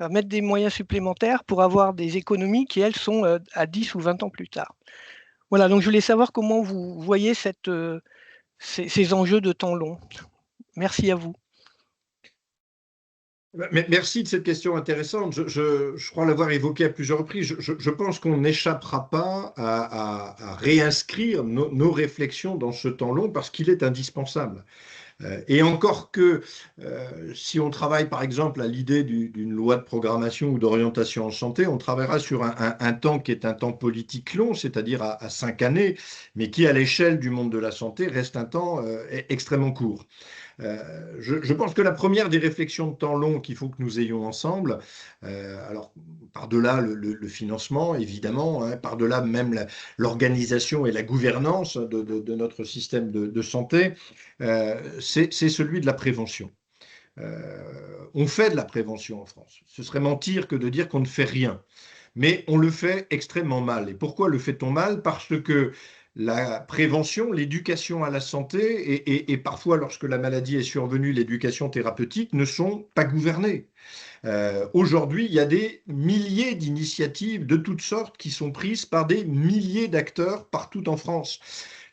mettre des moyens supplémentaires pour avoir des économies qui, elles, sont à 10 ou 20 ans plus tard. Voilà, donc je voulais savoir comment vous voyez ces enjeux de temps long. Merci à vous. Merci de cette question intéressante. Je crois l'avoir évoqué à plusieurs reprises. Je pense qu'on n'échappera pas à réinscrire nos réflexions dans ce temps long, parce qu'il est indispensable. Et encore que si on travaille par exemple à l'idée d'une loi de programmation ou d'orientation en santé, on travaillera sur un temps qui est un temps politique long, c'est-à-dire à 5 années, mais qui à l'échelle du monde de la santé reste un temps extrêmement court. Je pense que la première des réflexions de temps long qu'il faut que nous ayons ensemble, alors par-delà le financement évidemment, hein, par-delà même l'organisation et la gouvernance de notre système de santé, c'est celui de la prévention. On fait de la prévention en France. Ce serait mentir que de dire qu'on ne fait rien. Mais on le fait extrêmement mal. Et pourquoi le fait-on mal? Parce que la prévention, l'éducation à la santé et parfois, lorsque la maladie est survenue, l'éducation thérapeutique ne sont pas gouvernées. Aujourd'hui, il y a des milliers d'initiatives de toutes sortes qui sont prises par des milliers d'acteurs partout en France.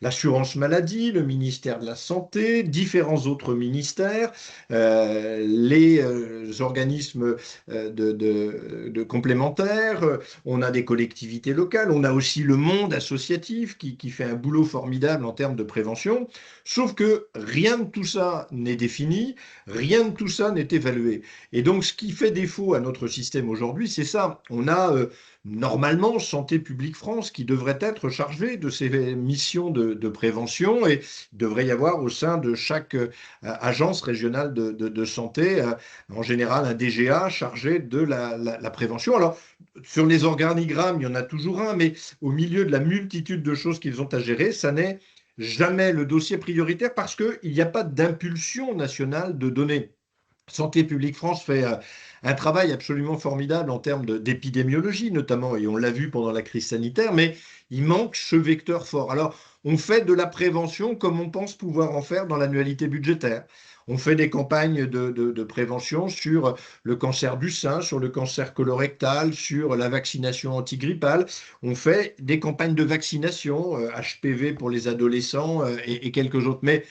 L'assurance maladie, le ministère de la Santé, différents autres ministères, les organismes de complémentaires, on a des collectivités locales, on a aussi le monde associatif qui fait un boulot formidable en termes de prévention, sauf que rien de tout ça n'est défini, rien de tout ça n'est évalué. Et donc, ce qui fait défaut à notre système aujourd'hui, c'est ça. On a normalement Santé publique France qui devrait être chargée de ces missions de prévention, et il devrait y avoir au sein de chaque agence régionale de santé, en général un DGA chargé de la prévention. Alors, sur les organigrammes, il y en a toujours un, mais au milieu de la multitude de choses qu'ils ont à gérer, ça n'est jamais le dossier prioritaire, parce qu'il n'y a pas d'impulsion nationale de données. Santé publique France fait un travail absolument formidable en termes d'épidémiologie notamment, et on l'a vu pendant la crise sanitaire, mais il manque ce vecteur fort. Alors, on fait de la prévention comme on pense pouvoir en faire dans l'annualité budgétaire. On fait des campagnes de prévention sur le cancer du sein, sur le cancer colorectal, sur la vaccination antigrippale. On fait des campagnes de vaccination, HPV pour les adolescents et quelques autres. Mais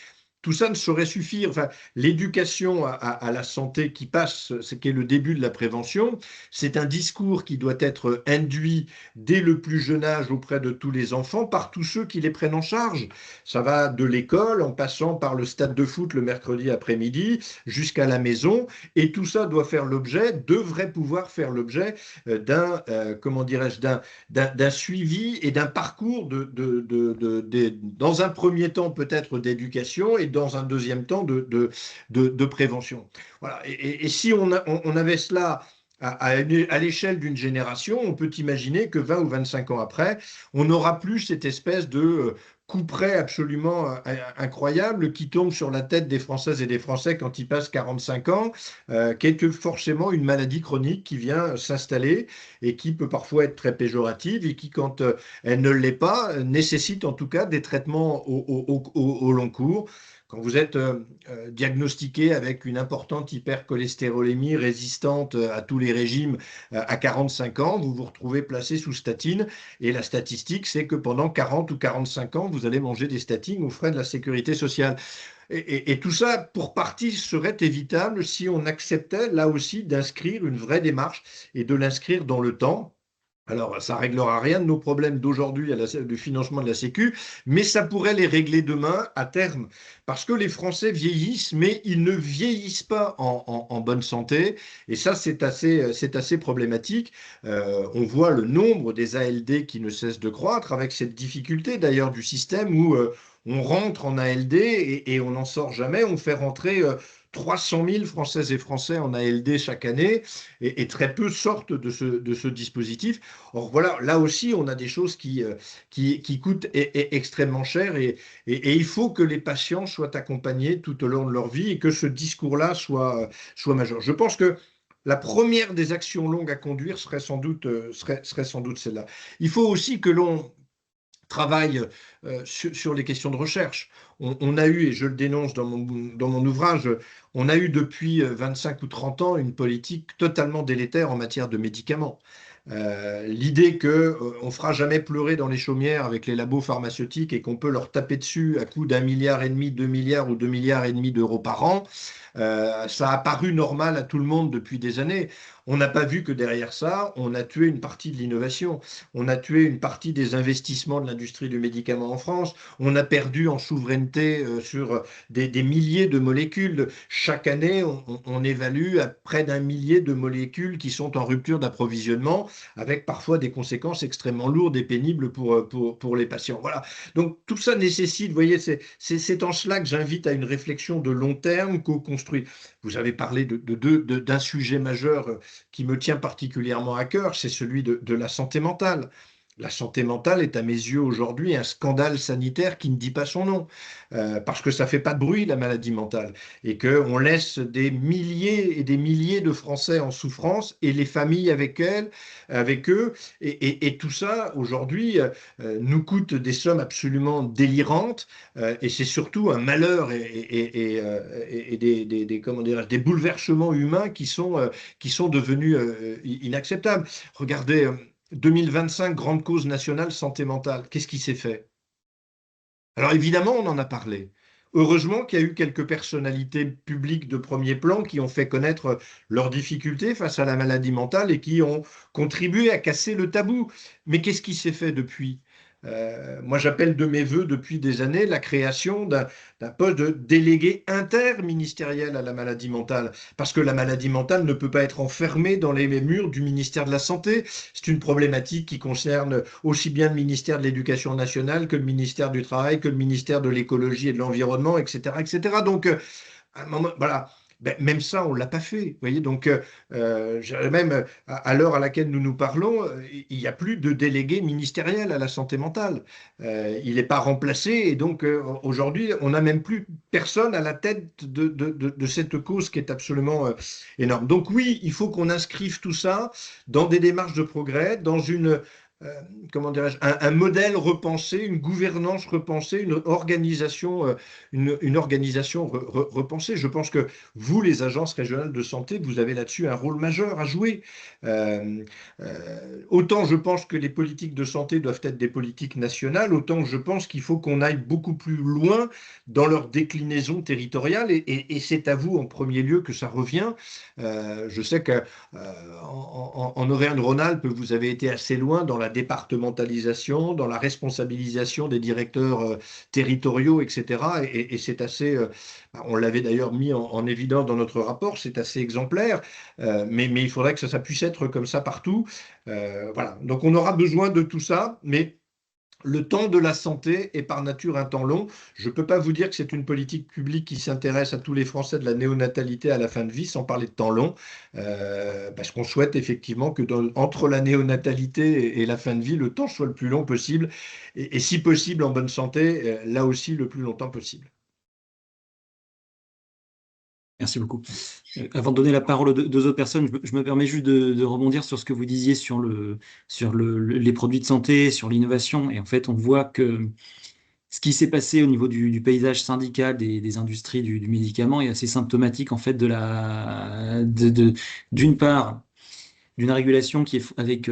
tout ça ne saurait suffire. Enfin, l'éducation à la santé qui passe, ce qui est le début de la prévention, c'est un discours qui doit être induit dès le plus jeune âge auprès de tous les enfants, par tous ceux qui les prennent en charge. Ça va de l'école, en passant par le stade de foot le mercredi après-midi, jusqu'à la maison, et tout ça devrait pouvoir faire l'objet d'un, comment dirais-je, d'un suivi et d'un parcours dans un premier temps peut-être d'éducation, et dans un deuxième temps de prévention. Voilà. Et si on avait cela à l'échelle d'une génération, on peut imaginer que 20 ou 25 ans après, on n'aura plus cette espèce de couperet absolument incroyable qui tombe sur la tête des Françaises et des Français quand ils passent 45 ans, qui est forcément une maladie chronique qui vient s'installer et qui peut parfois être très péjorative, et qui, quand elle ne l'est pas, nécessite en tout cas des traitements au long cours. Quand vous êtes diagnostiqué avec une importante hypercholestérolémie résistante à tous les régimes à 45 ans, vous vous retrouvez placé sous statine. Et la statistique, c'est que pendant 40 ou 45 ans, vous allez manger des statines aux frais de la sécurité sociale. Et tout ça, pour partie, serait évitable si on acceptait, là aussi, d'inscrire une vraie démarche et de l'inscrire dans le temps. Alors, ça ne réglera rien de nos problèmes d'aujourd'hui du financement de la Sécu, mais ça pourrait les régler demain à terme. Parce que les Français vieillissent, mais ils ne vieillissent pas en bonne santé. Et ça, c'est assez problématique. On voit le nombre des ALD qui ne cesse de croître, avec cette difficulté d'ailleurs du système où on rentre en ALD et on n'en sort jamais. On fait rentrer 300 000 Françaises et Français en ALD chaque année et très peu sortent de ce dispositif. Or voilà, là aussi, on a des choses qui coûtent extrêmement cher et il faut que les patients soient accompagnés tout au long de leur vie et que ce discours-là soit majeur. Je pense que la première des actions longues à conduire serait sans doute celle-là. Il faut aussi que l'on travaille sur les questions de recherche. On a eu, et je le dénonce dans mon ouvrage, on a eu depuis 25 ou 30 ans une politique totalement délétère en matière de médicaments. L'idée qu'on ne fera jamais pleurer dans les chaumières avec les labos pharmaceutiques et qu'on peut leur taper dessus à coût d'1,5 milliard, 2 milliards ou 2,5 milliards d'euros par an, ça a paru normal à tout le monde depuis des années. On n'a pas vu que derrière ça, on a tué une partie de l'innovation, on a tué une partie des investissements de l'industrie du médicament en France, on a perdu en souveraineté sur des milliers de molécules. Chaque année, on évalue à près d'1 millier de molécules qui sont en rupture d'approvisionnement, avec parfois des conséquences extrêmement lourdes et pénibles pour les patients. Voilà. Donc tout ça nécessite, vous voyez, c'est en cela que j'invite à une réflexion de long terme co-construite. Vous avez parlé d'un sujet majeur qui me tient particulièrement à cœur, c'est celui de la santé mentale. La santé mentale est à mes yeux aujourd'hui un scandale sanitaire qui ne dit pas son nom, parce que ça ne fait pas de bruit, la maladie mentale, et qu'on laisse des milliers et des milliers de Français en souffrance, et les familles avec eux, et tout ça, aujourd'hui, nous coûte des sommes absolument délirantes, et c'est surtout un malheur et des bouleversements humains qui sont devenus inacceptables. Regardez, 2025, grande cause nationale, santé mentale. Qu'est-ce qui s'est fait? Alors évidemment, on en a parlé. Heureusement qu'il y a eu quelques personnalités publiques de premier plan qui ont fait connaître leurs difficultés face à la maladie mentale et qui ont contribué à casser le tabou. Mais qu'est-ce qui s'est fait depuis? Moi, j'appelle de mes voeux depuis des années la création d'un poste de délégué interministériel à la maladie mentale, parce que la maladie mentale ne peut pas être enfermée dans les murs du ministère de la Santé. C'est une problématique qui concerne aussi bien le ministère de l'Éducation nationale que le ministère du Travail, que le ministère de l'Écologie et de l'Environnement, etc., etc. Donc, à un moment, voilà. Ben, même ça, on ne l'a pas fait. Vous voyez, donc, même à l'heure à laquelle nous nous parlons, il n'y a plus de délégué ministériel à la santé mentale. Il n'est pas remplacé et donc aujourd'hui, on n'a même plus personne à la tête de cette cause qui est absolument énorme. Donc oui, il faut qu'on inscrive tout ça dans des démarches de progrès, dans comment dirais-je, un modèle repensé, une gouvernance repensée, une organisation repensée. Je pense que vous, les agences régionales de santé, vous avez là-dessus un rôle majeur à jouer. Autant je pense que les politiques de santé doivent être des politiques nationales, autant je pense qu'il faut qu'on aille beaucoup plus loin dans leur déclinaison territoriale et c'est à vous en premier lieu que ça revient. Je sais qu'en Auvergne-Rhône-Alpes, vous avez été assez loin dans la départementalisation, dans la responsabilisation des directeurs territoriaux, etc. Et c'est assez, on l'avait d'ailleurs mis en évidence dans notre rapport, c'est assez exemplaire, mais il faudrait que ça puisse être comme ça partout. Voilà. Donc on aura besoin de tout ça, mais le temps de la santé est par nature un temps long. Je ne peux pas vous dire que c'est une politique publique qui s'intéresse à tous les Français de la néonatalité à la fin de vie, sans parler de temps long, parce qu'on souhaite effectivement que entre la néonatalité et la fin de vie, le temps soit le plus long possible, et si possible en bonne santé, là aussi le plus longtemps possible. Merci beaucoup. Avant de donner la parole aux deux autres personnes, je me permets juste de rebondir sur ce que vous disiez sur les produits de santé, sur l'innovation. Et en fait, on voit que Ce qui s'est passé au niveau du paysage syndical des industries du médicament est assez symptomatique en fait d'une part d'une régulation qui est avec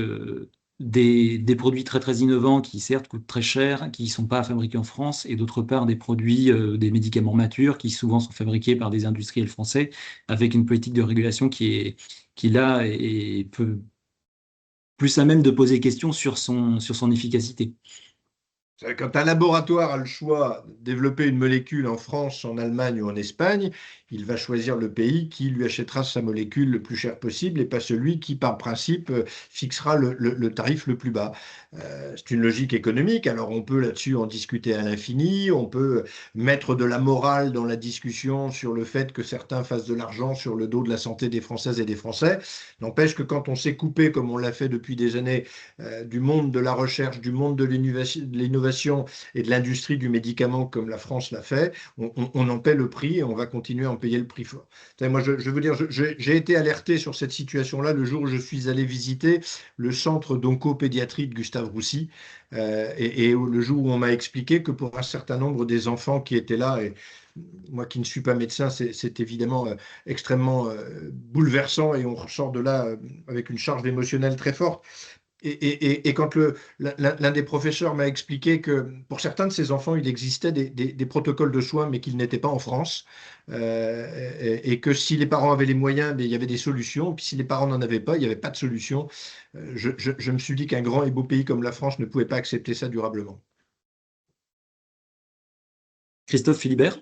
des produits très très innovants qui certes coûtent très cher, qui ne sont pas fabriqués en France, et d'autre part des produits, des médicaments matures qui souvent sont fabriqués par des industriels français avec une politique de régulation qui là est plus à même de poser question sur son efficacité. Quand un laboratoire a le choix de développer une molécule en France, en Allemagne ou en Espagne, il va choisir le pays qui lui achètera sa molécule le plus cher possible et pas celui qui, par principe, fixera le tarif le plus bas. C'est une logique économique, alors on peut là-dessus en discuter à l'infini, on peut mettre de la morale dans la discussion sur le fait que certains fassent de l'argent sur le dos de la santé des Françaises et des Français. N'empêche que quand on s'est coupé, comme on l'a fait depuis des années, du monde de la recherche, du monde de l'innovation et de l'industrie du médicament comme la France l'a fait, on en paie le prix et on va continuer à en payer le prix fort. Moi, je veux dire, j'ai été alerté sur cette situation-là le jour où je suis allé visiter le centre d'oncopédiatrie de Gustave Roussy et le jour où on m'a expliqué que pour un certain nombre des enfants qui étaient là, et moi qui ne suis pas médecin, c'est évidemment extrêmement bouleversant et on ressort de là avec une charge émotionnelle très forte. Et quand l'un des professeurs m'a expliqué que pour certains de ces enfants, il existait des protocoles de soins, mais qu'ils n'étaient pas en France, et que si les parents avaient les moyens, il y avait des solutions, puis si les parents n'en avaient pas, il n'y avait pas de solution. Je me suis dit qu'un grand et beau pays comme la France ne pouvait pas accepter ça durablement. Christophe Philibert.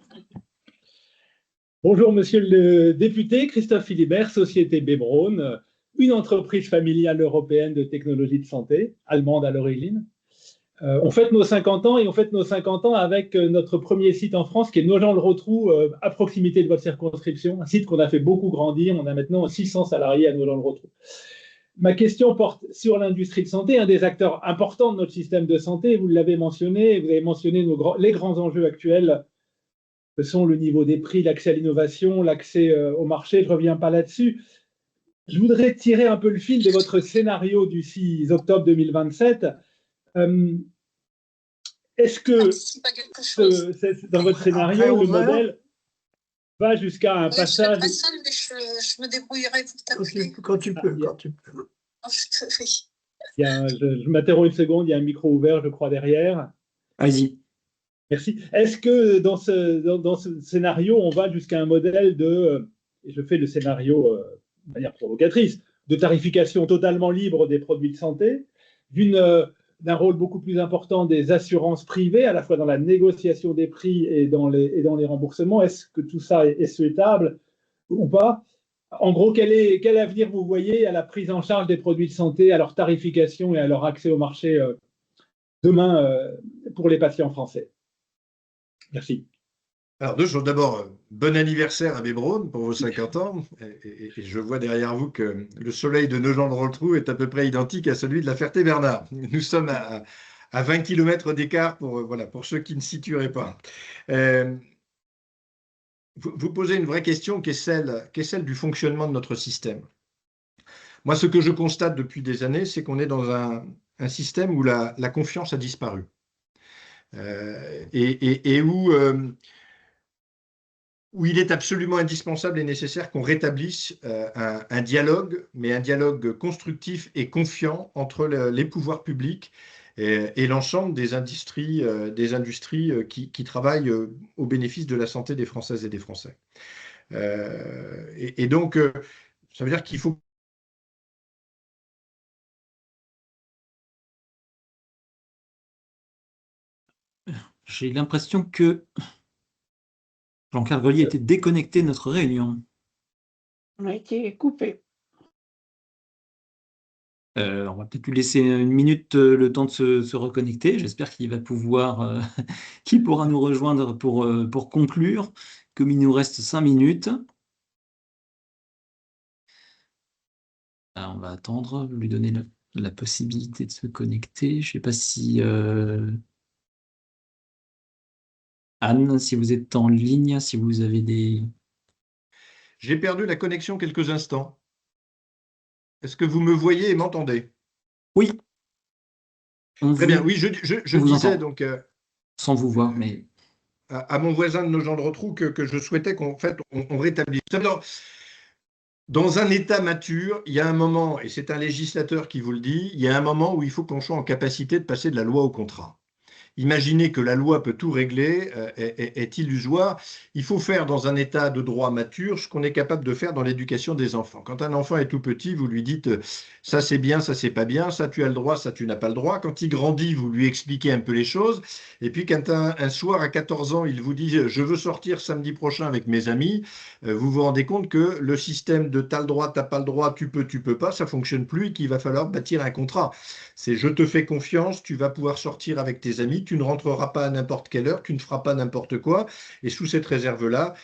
Bonjour Monsieur le député, Christophe Philibert, Société Bebron, une entreprise familiale européenne de technologie de santé, allemande à l'origine. On fête nos 50 ans et on fête nos 50 ans avec notre premier site en France qui est Nogent-le-Rotrou, à proximité de votre circonscription, un site qu'on a fait beaucoup grandir. On a maintenant 600 salariés à Nogent-le-Rotrou. Ma question porte sur l'industrie de santé, un des acteurs importants de notre système de santé. Vous l'avez mentionné, vous avez mentionné les grands enjeux actuels que sont le niveau des prix, l'accès à l'innovation, l'accès au marché. Je ne reviens pas là-dessus. Je voudrais tirer un peu le fil de votre scénario du 6 octobre 2027. Est-ce que dans votre scénario, le modèle va jusqu'à un passage… Je suis pas seule, mais je me débrouillerai pour t'appeler. Quand tu peux. Je m'interromps une seconde, il y a un micro ouvert, je crois, derrière. Allez-y. Merci. Est-ce que dans ce scénario, on va jusqu'à un modèle de… Et je fais le scénario… de manière provocatrice, de tarification totalement libre des produits de santé, d'un rôle beaucoup plus important des assurances privées, à la fois dans la négociation des prix et dans les remboursements. Est-ce que tout ça est souhaitable ou pas? En gros, quel avenir vous voyez à la prise en charge des produits de santé, à leur tarification et à leur accès au marché demain pour les patients français? Merci. Alors, deux choses. D'abord, bon anniversaire à Bebron pour vos 50 ans. Et je vois derrière vous que le soleil de Nogent-le-Rotrou est à peu près identique à celui de la Ferté-Bernard. Nous sommes à 20 km d'écart pour ceux qui ne situeraient pas. Vous posez une vraie question qui est celle du fonctionnement de notre système. Moi, ce que je constate depuis des années, c'est qu'on est dans un système où la confiance a disparu. Et où il est absolument indispensable et nécessaire qu'on rétablisse un dialogue, mais un dialogue constructif et confiant entre les pouvoirs publics et l'ensemble des industries qui travaillent au bénéfice de la santé des Françaises et des Français. Et donc, ça veut dire qu'il faut… J'ai l'impression que Jean-Carl Grelier était déconnecté de notre réunion. On a été coupé. On va peut-être lui laisser une minute le temps de se reconnecter. J'espère qu'il va pouvoir, qu'il pourra nous rejoindre pour conclure, comme il nous reste 5 minutes. Alors, on va attendre, lui donner la possibilité de se connecter. Je ne sais pas si… Anne, si vous êtes en ligne, si vous avez des… J'ai perdu la connexion quelques instants. Est-ce que vous me voyez et m'entendez? Oui. Très bien, oui, je disais donc… sans vous voir, mais À mon voisin de Nogent-le-Rotrou que je souhaitais qu'on on rétablisse. Dans un État mature, il y a un moment, et c'est un législateur qui vous le dit, il y a un moment où il faut qu'on soit en capacité de passer de la loi au contrat. Imaginer que la loi peut tout régler est illusoire. Il faut faire dans un état de droit mature ce qu'on est capable de faire dans l'éducation des enfants. Quand un enfant est tout petit, vous lui dites ça c'est bien, ça c'est pas bien, ça tu as le droit, ça tu n'as pas le droit. Quand il grandit, vous lui expliquez un peu les choses. Et puis quand un soir à 14 ans, il vous dit je veux sortir samedi prochain avec mes amis, vous vous rendez compte que le système de t'as le droit, t'as pas le droit, tu peux pas, ça fonctionne plus et qu'il va falloir bâtir un contrat. C'est je te fais confiance, tu vas pouvoir sortir avec tes amis, tu ne rentreras pas à n'importe quelle heure, tu ne feras pas n'importe quoi, et sous cette réserve-là,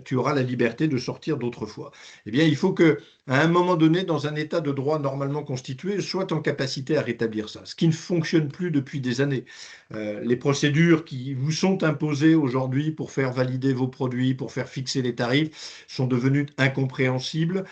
tu auras la liberté de sortir d'autres fois. Eh bien, il faut que, à un moment donné, dans un état de droit normalement constitué, soit en capacité à rétablir ça, ce qui ne fonctionne plus depuis des années. Les procédures qui vous sont imposées aujourd'hui pour faire valider vos produits, pour faire fixer les tarifs, sont devenues incompréhensibles.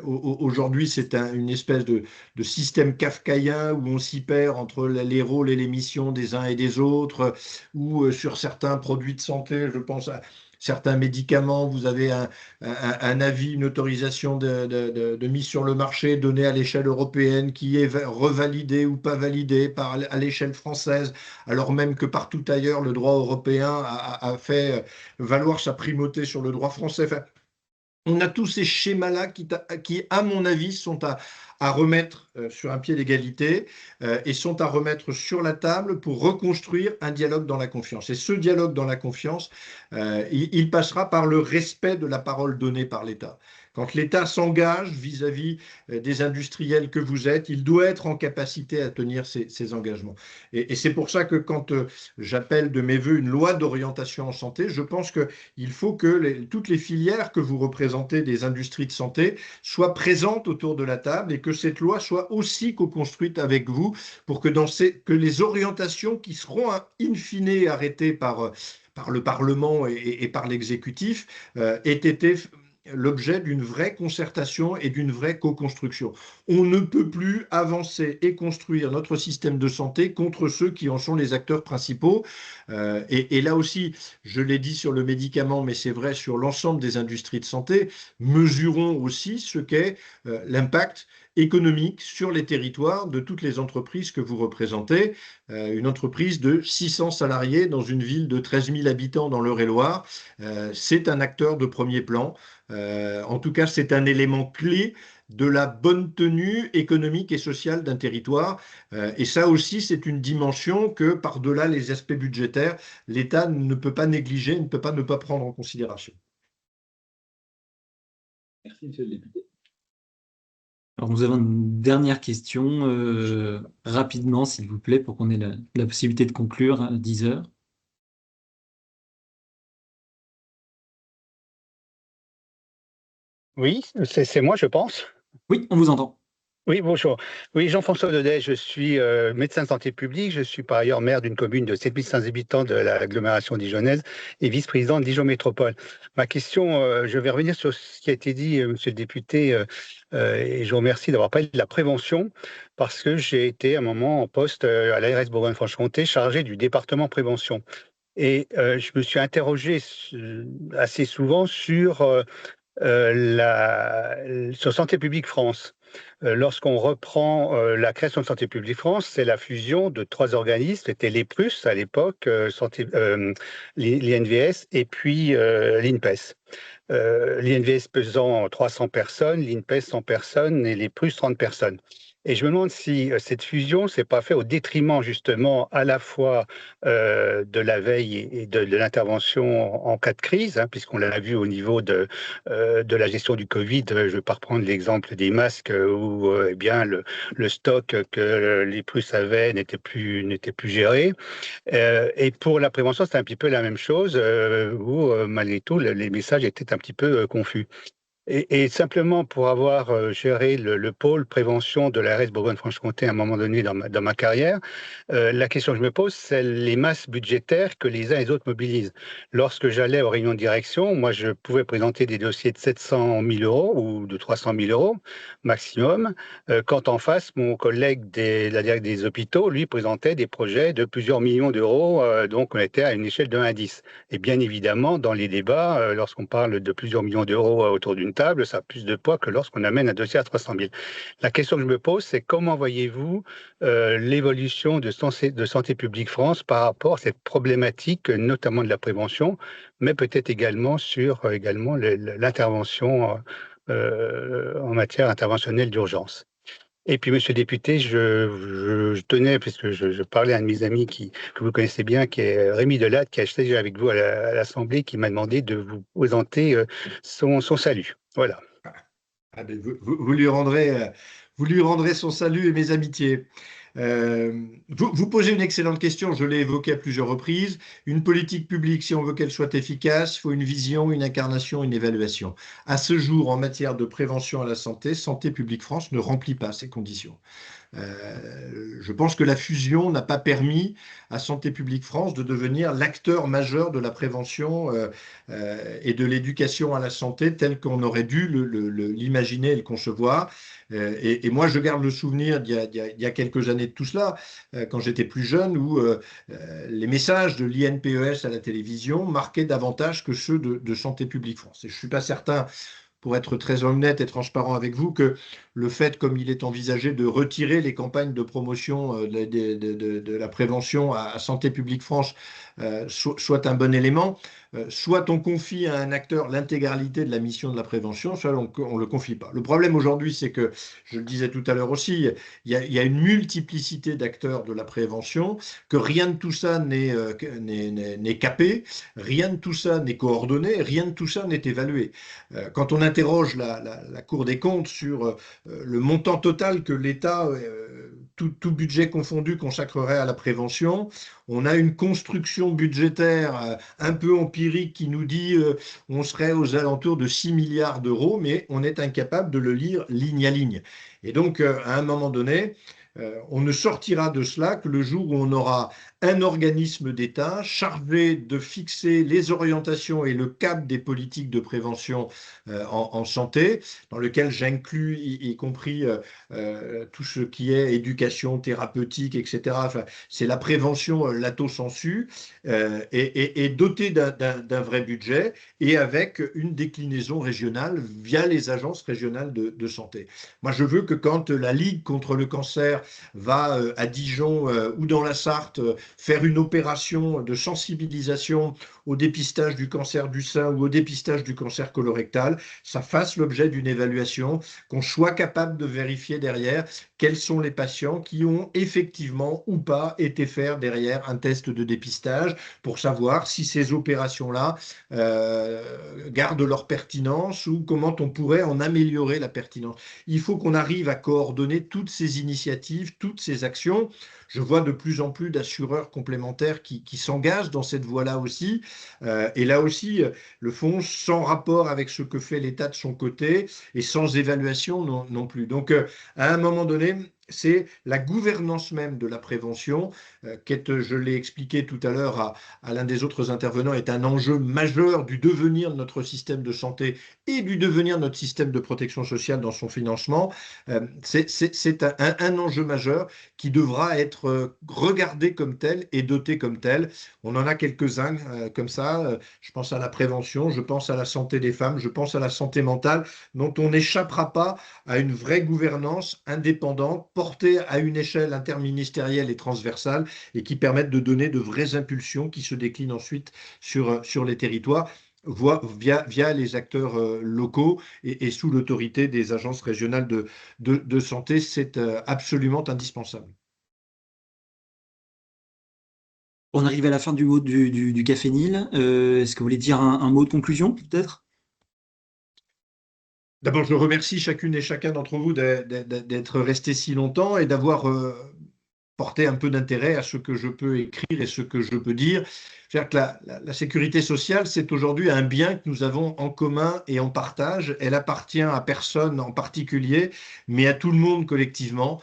Aujourd'hui, c'est une espèce de système kafkaïen où on s'y perd entre les rôles et les missions des uns et des autres, ou sur certains produits de santé, je pense à certains médicaments, vous avez un avis, une autorisation de mise sur le marché donnée à l'échelle européenne qui est revalidée ou pas validée à l'échelle française, alors même que partout ailleurs, le droit européen a fait valoir sa primauté sur le droit français. Enfin, on a tous ces schémas-là qui, à mon avis, sont à remettre sur un pied d'égalité et sont à remettre sur la table pour reconstruire un dialogue dans la confiance. Et ce dialogue dans la confiance, il passera par le respect de la parole donnée par l'État. Quand l'État s'engage vis-à-vis des industriels que vous êtes, il doit être en capacité à tenir ses engagements. Et c'est pour ça que quand j'appelle de mes voeux une loi d'orientation en santé, je pense qu'il faut que toutes les filières que vous représentez des industries de santé soient présentes autour de la table et que cette loi soit aussi co-construite avec vous pour que, que les orientations qui seront in fine arrêtées par le Parlement et par l'exécutif aient été l'objet d'une vraie concertation et d'une vraie co-construction. On ne peut plus avancer et construire notre système de santé contre ceux qui en sont les acteurs principaux. Et là aussi, je l'ai dit sur le médicament, mais c'est vrai sur l'ensemble des industries de santé, mesurons aussi ce qu'est l'impact économique sur les territoires de toutes les entreprises que vous représentez. Une entreprise de 600 salariés dans une ville de 13 000 habitants dans l'Eure-et-Loire, c'est un acteur de premier plan. En tout cas, c'est un élément clé de la bonne tenue économique et sociale d'un territoire. Et ça aussi, c'est une dimension que, par-delà les aspects budgétaires, l'État ne peut pas négliger, ne peut pas ne pas prendre en considération. Merci, monsieur le député. Alors, nous avons une dernière question, rapidement, s'il vous plaît, pour qu'on ait la possibilité de conclure à 10 heures. Oui, c'est moi, je pense. Oui, on vous entend. Oui, bonjour. Oui, Jean-François Daudet, je suis médecin de santé publique. Je suis par ailleurs maire d'une commune de 7500 habitants de l'agglomération dijonnaise et vice-président de Dijon Métropole. Ma question, je vais revenir sur ce qui a été dit, monsieur le député, et je vous remercie d'avoir parlé de la prévention, parce que j'ai été à un moment en poste à l'ARS Bourgogne-Franche-Comté chargé du département prévention. Et je me suis interrogé assez souvent sur Santé publique France. Lorsqu'on reprend la création de Santé publique France, c'est la fusion de 3 organismes, c'était l'EPRUS à l'époque, l'INVS et puis l'INPES. L'INVS pesant 300 personnes, l'INPES 100 personnes et l'EPRUS 30 personnes. Et je me demande si cette fusion ne s'est pas fait au détriment justement à la fois de la veille et de l'intervention en cas de crise, hein, puisqu'on l'a vu au niveau de la gestion du Covid. Je ne vais pas reprendre l'exemple des masques où eh bien, le stock que les Prusses avaient n'était plus géré. Et pour la prévention, c'est un petit peu la même chose, où malgré tout, les messages étaient un petit peu confus. Et simplement pour avoir géré le pôle prévention de l'ARS Bourgogne-Franche-Comté à un moment donné dans ma carrière, la question que je me pose, c'est les masses budgétaires que les uns et les autres mobilisent. Lorsque j'allais aux réunions de direction, moi, je pouvais présenter des dossiers de 700 000 euros ou de 300 000 euros maximum, quand en face, mon collègue la direction des hôpitaux, lui, présentait des projets de plusieurs millions d'euros, donc on était à une échelle de 1 à 10. Et bien évidemment, dans les débats, lorsqu'on parle de plusieurs millions d'euros autour d'une table, ça a plus de poids que lorsqu'on amène un dossier à 300 000. La question que je me pose, c'est comment voyez-vous l'évolution de Santé publique France par rapport à cette problématique, notamment de la prévention, mais peut-être également sur l'intervention en matière interventionnelle d'urgence. Et puis, monsieur le député, je tenais, puisque je parlais à un de mes amis que vous connaissez bien, qui est Rémi Delatte, qui a siégé avec vous à l'Assemblée, qui m'a demandé de vous présenter son salut. Voilà. Ah ben, vous lui rendrez son salut et mes amitiés. Vous posez une excellente question, je l'ai évoqué à plusieurs reprises. Une politique publique, si on veut qu'elle soit efficace, il faut une vision, une incarnation, une évaluation. À ce jour, en matière de prévention à la santé, Santé publique France ne remplit pas ces conditions. Je pense que la fusion n'a pas permis à Santé publique France de devenir l'acteur majeur de la prévention et de l'éducation à la santé tel qu'on aurait dû l'imaginer et le concevoir. Et moi, je garde le souvenir d'il y a quelques années de tout cela, quand j'étais plus jeune, où les messages de l'INPES à la télévision marquaient davantage que ceux de Santé publique France. Et je ne suis pas certain, pour être très honnête et transparent avec vous, que le fait, comme il est envisagé, de retirer les campagnes de promotion de la prévention à Santé publique France soit un bon élément. Soit on confie à un acteur l'intégralité de la mission de la prévention, soit on ne le confie pas. Le problème aujourd'hui, c'est que, je le disais tout à l'heure aussi, il y a une multiplicité d'acteurs de la prévention, que rien de tout ça n'est capé, rien de tout ça n'est coordonné, rien de tout ça n'est évalué. Quand on interroge la Cour des comptes sur le montant total que l'État, tout budget confondu, consacrerait à la prévention, on a une construction budgétaire un peu empirique qui nous dit on serait aux alentours de 6 milliards d'euros, mais on est incapable de le lire ligne à ligne. Et donc, à un moment donné, on ne sortira de cela que le jour où on aura un organisme d'État chargé de fixer les orientations et le cap des politiques de prévention en santé, dans lequel j'inclus y compris tout ce qui est éducation thérapeutique, etc. Enfin, c'est la prévention lato sensu, et doté d'un vrai budget et avec une déclinaison régionale via les agences régionales de santé. Moi, je veux que quand la Ligue contre le cancer va à Dijon ou dans la Sarthe faire une opération de sensibilisation au dépistage du cancer du sein ou au dépistage du cancer colorectal, ça fasse l'objet d'une évaluation, qu'on soit capable de vérifier derrière quels sont les patients qui ont effectivement ou pas été faire derrière un test de dépistage pour savoir si ces opérations-là gardent leur pertinence ou comment on pourrait en améliorer la pertinence. Il faut qu'on arrive à coordonner toutes ces initiatives, toutes ces actions. Je vois de plus en plus d'assureurs complémentaires qui s'engagent dans cette voie-là aussi. Et là aussi, le fonds sans rapport avec ce que fait l'État de son côté et sans évaluation non plus. Donc, à un moment donné, c'est la gouvernance même de la prévention, qui est, je l'ai expliqué tout à l'heure à l'un des autres intervenants, est un enjeu majeur du devenir de notre système de santé et du devenir de notre système de protection sociale dans son financement. C'est un enjeu majeur qui devra être regardé comme tel et doté comme tel. On en a quelques-uns comme ça. Je pense à la prévention, je pense à la santé des femmes, je pense à la santé mentale, dont on n'échappera pas à une vraie gouvernance indépendante, portée à une échelle interministérielle et transversale et qui permettent de donner de vraies impulsions qui se déclinent ensuite sur les territoires via les acteurs locaux et sous l'autorité des agences régionales de santé. C'est absolument indispensable. On arrive à la fin du Café Nil. Est-ce que vous voulez dire un mot de conclusion, peut-être ? D'abord, je remercie chacune et chacun d'entre vous d'être resté si longtemps et d'avoir porter un peu d'intérêt à ce que je peux écrire et ce que je peux dire. C'est-à-dire que la sécurité sociale, c'est aujourd'hui un bien que nous avons en commun et en partage. Elle appartient à personne en particulier, mais à tout le monde collectivement.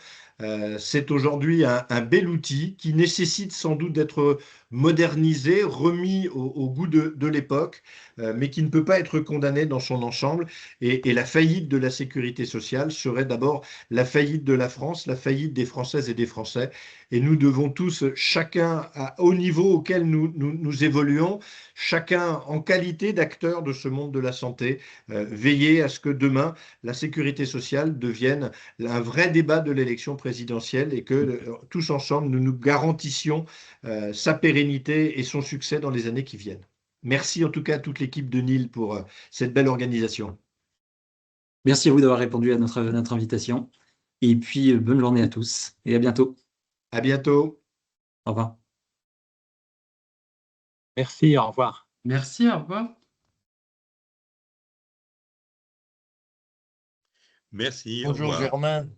C'est aujourd'hui un bel outil qui nécessite sans doute d'être modernisé, remis au goût de l'époque, mais qui ne peut pas être condamné dans son ensemble. Et la faillite de la sécurité sociale serait d'abord la faillite de la France, la faillite des Françaises et des Français. Et nous devons tous, chacun au niveau auquel nous évoluons, chacun en qualité d'acteur de ce monde de la santé, veiller à ce que demain, la sécurité sociale devienne un vrai débat de l'élection présidentielle et que tous ensemble, nous nous garantissions sa pérennité et son succès dans les années qui viennent. Merci en tout cas à toute l'équipe de NIL pour cette belle organisation. Merci à vous d'avoir répondu à notre invitation. Et puis, bonne journée à tous et à bientôt. À bientôt. Au revoir. Merci, au revoir. Merci, au revoir. Merci, au Bonjour revoir. Germain.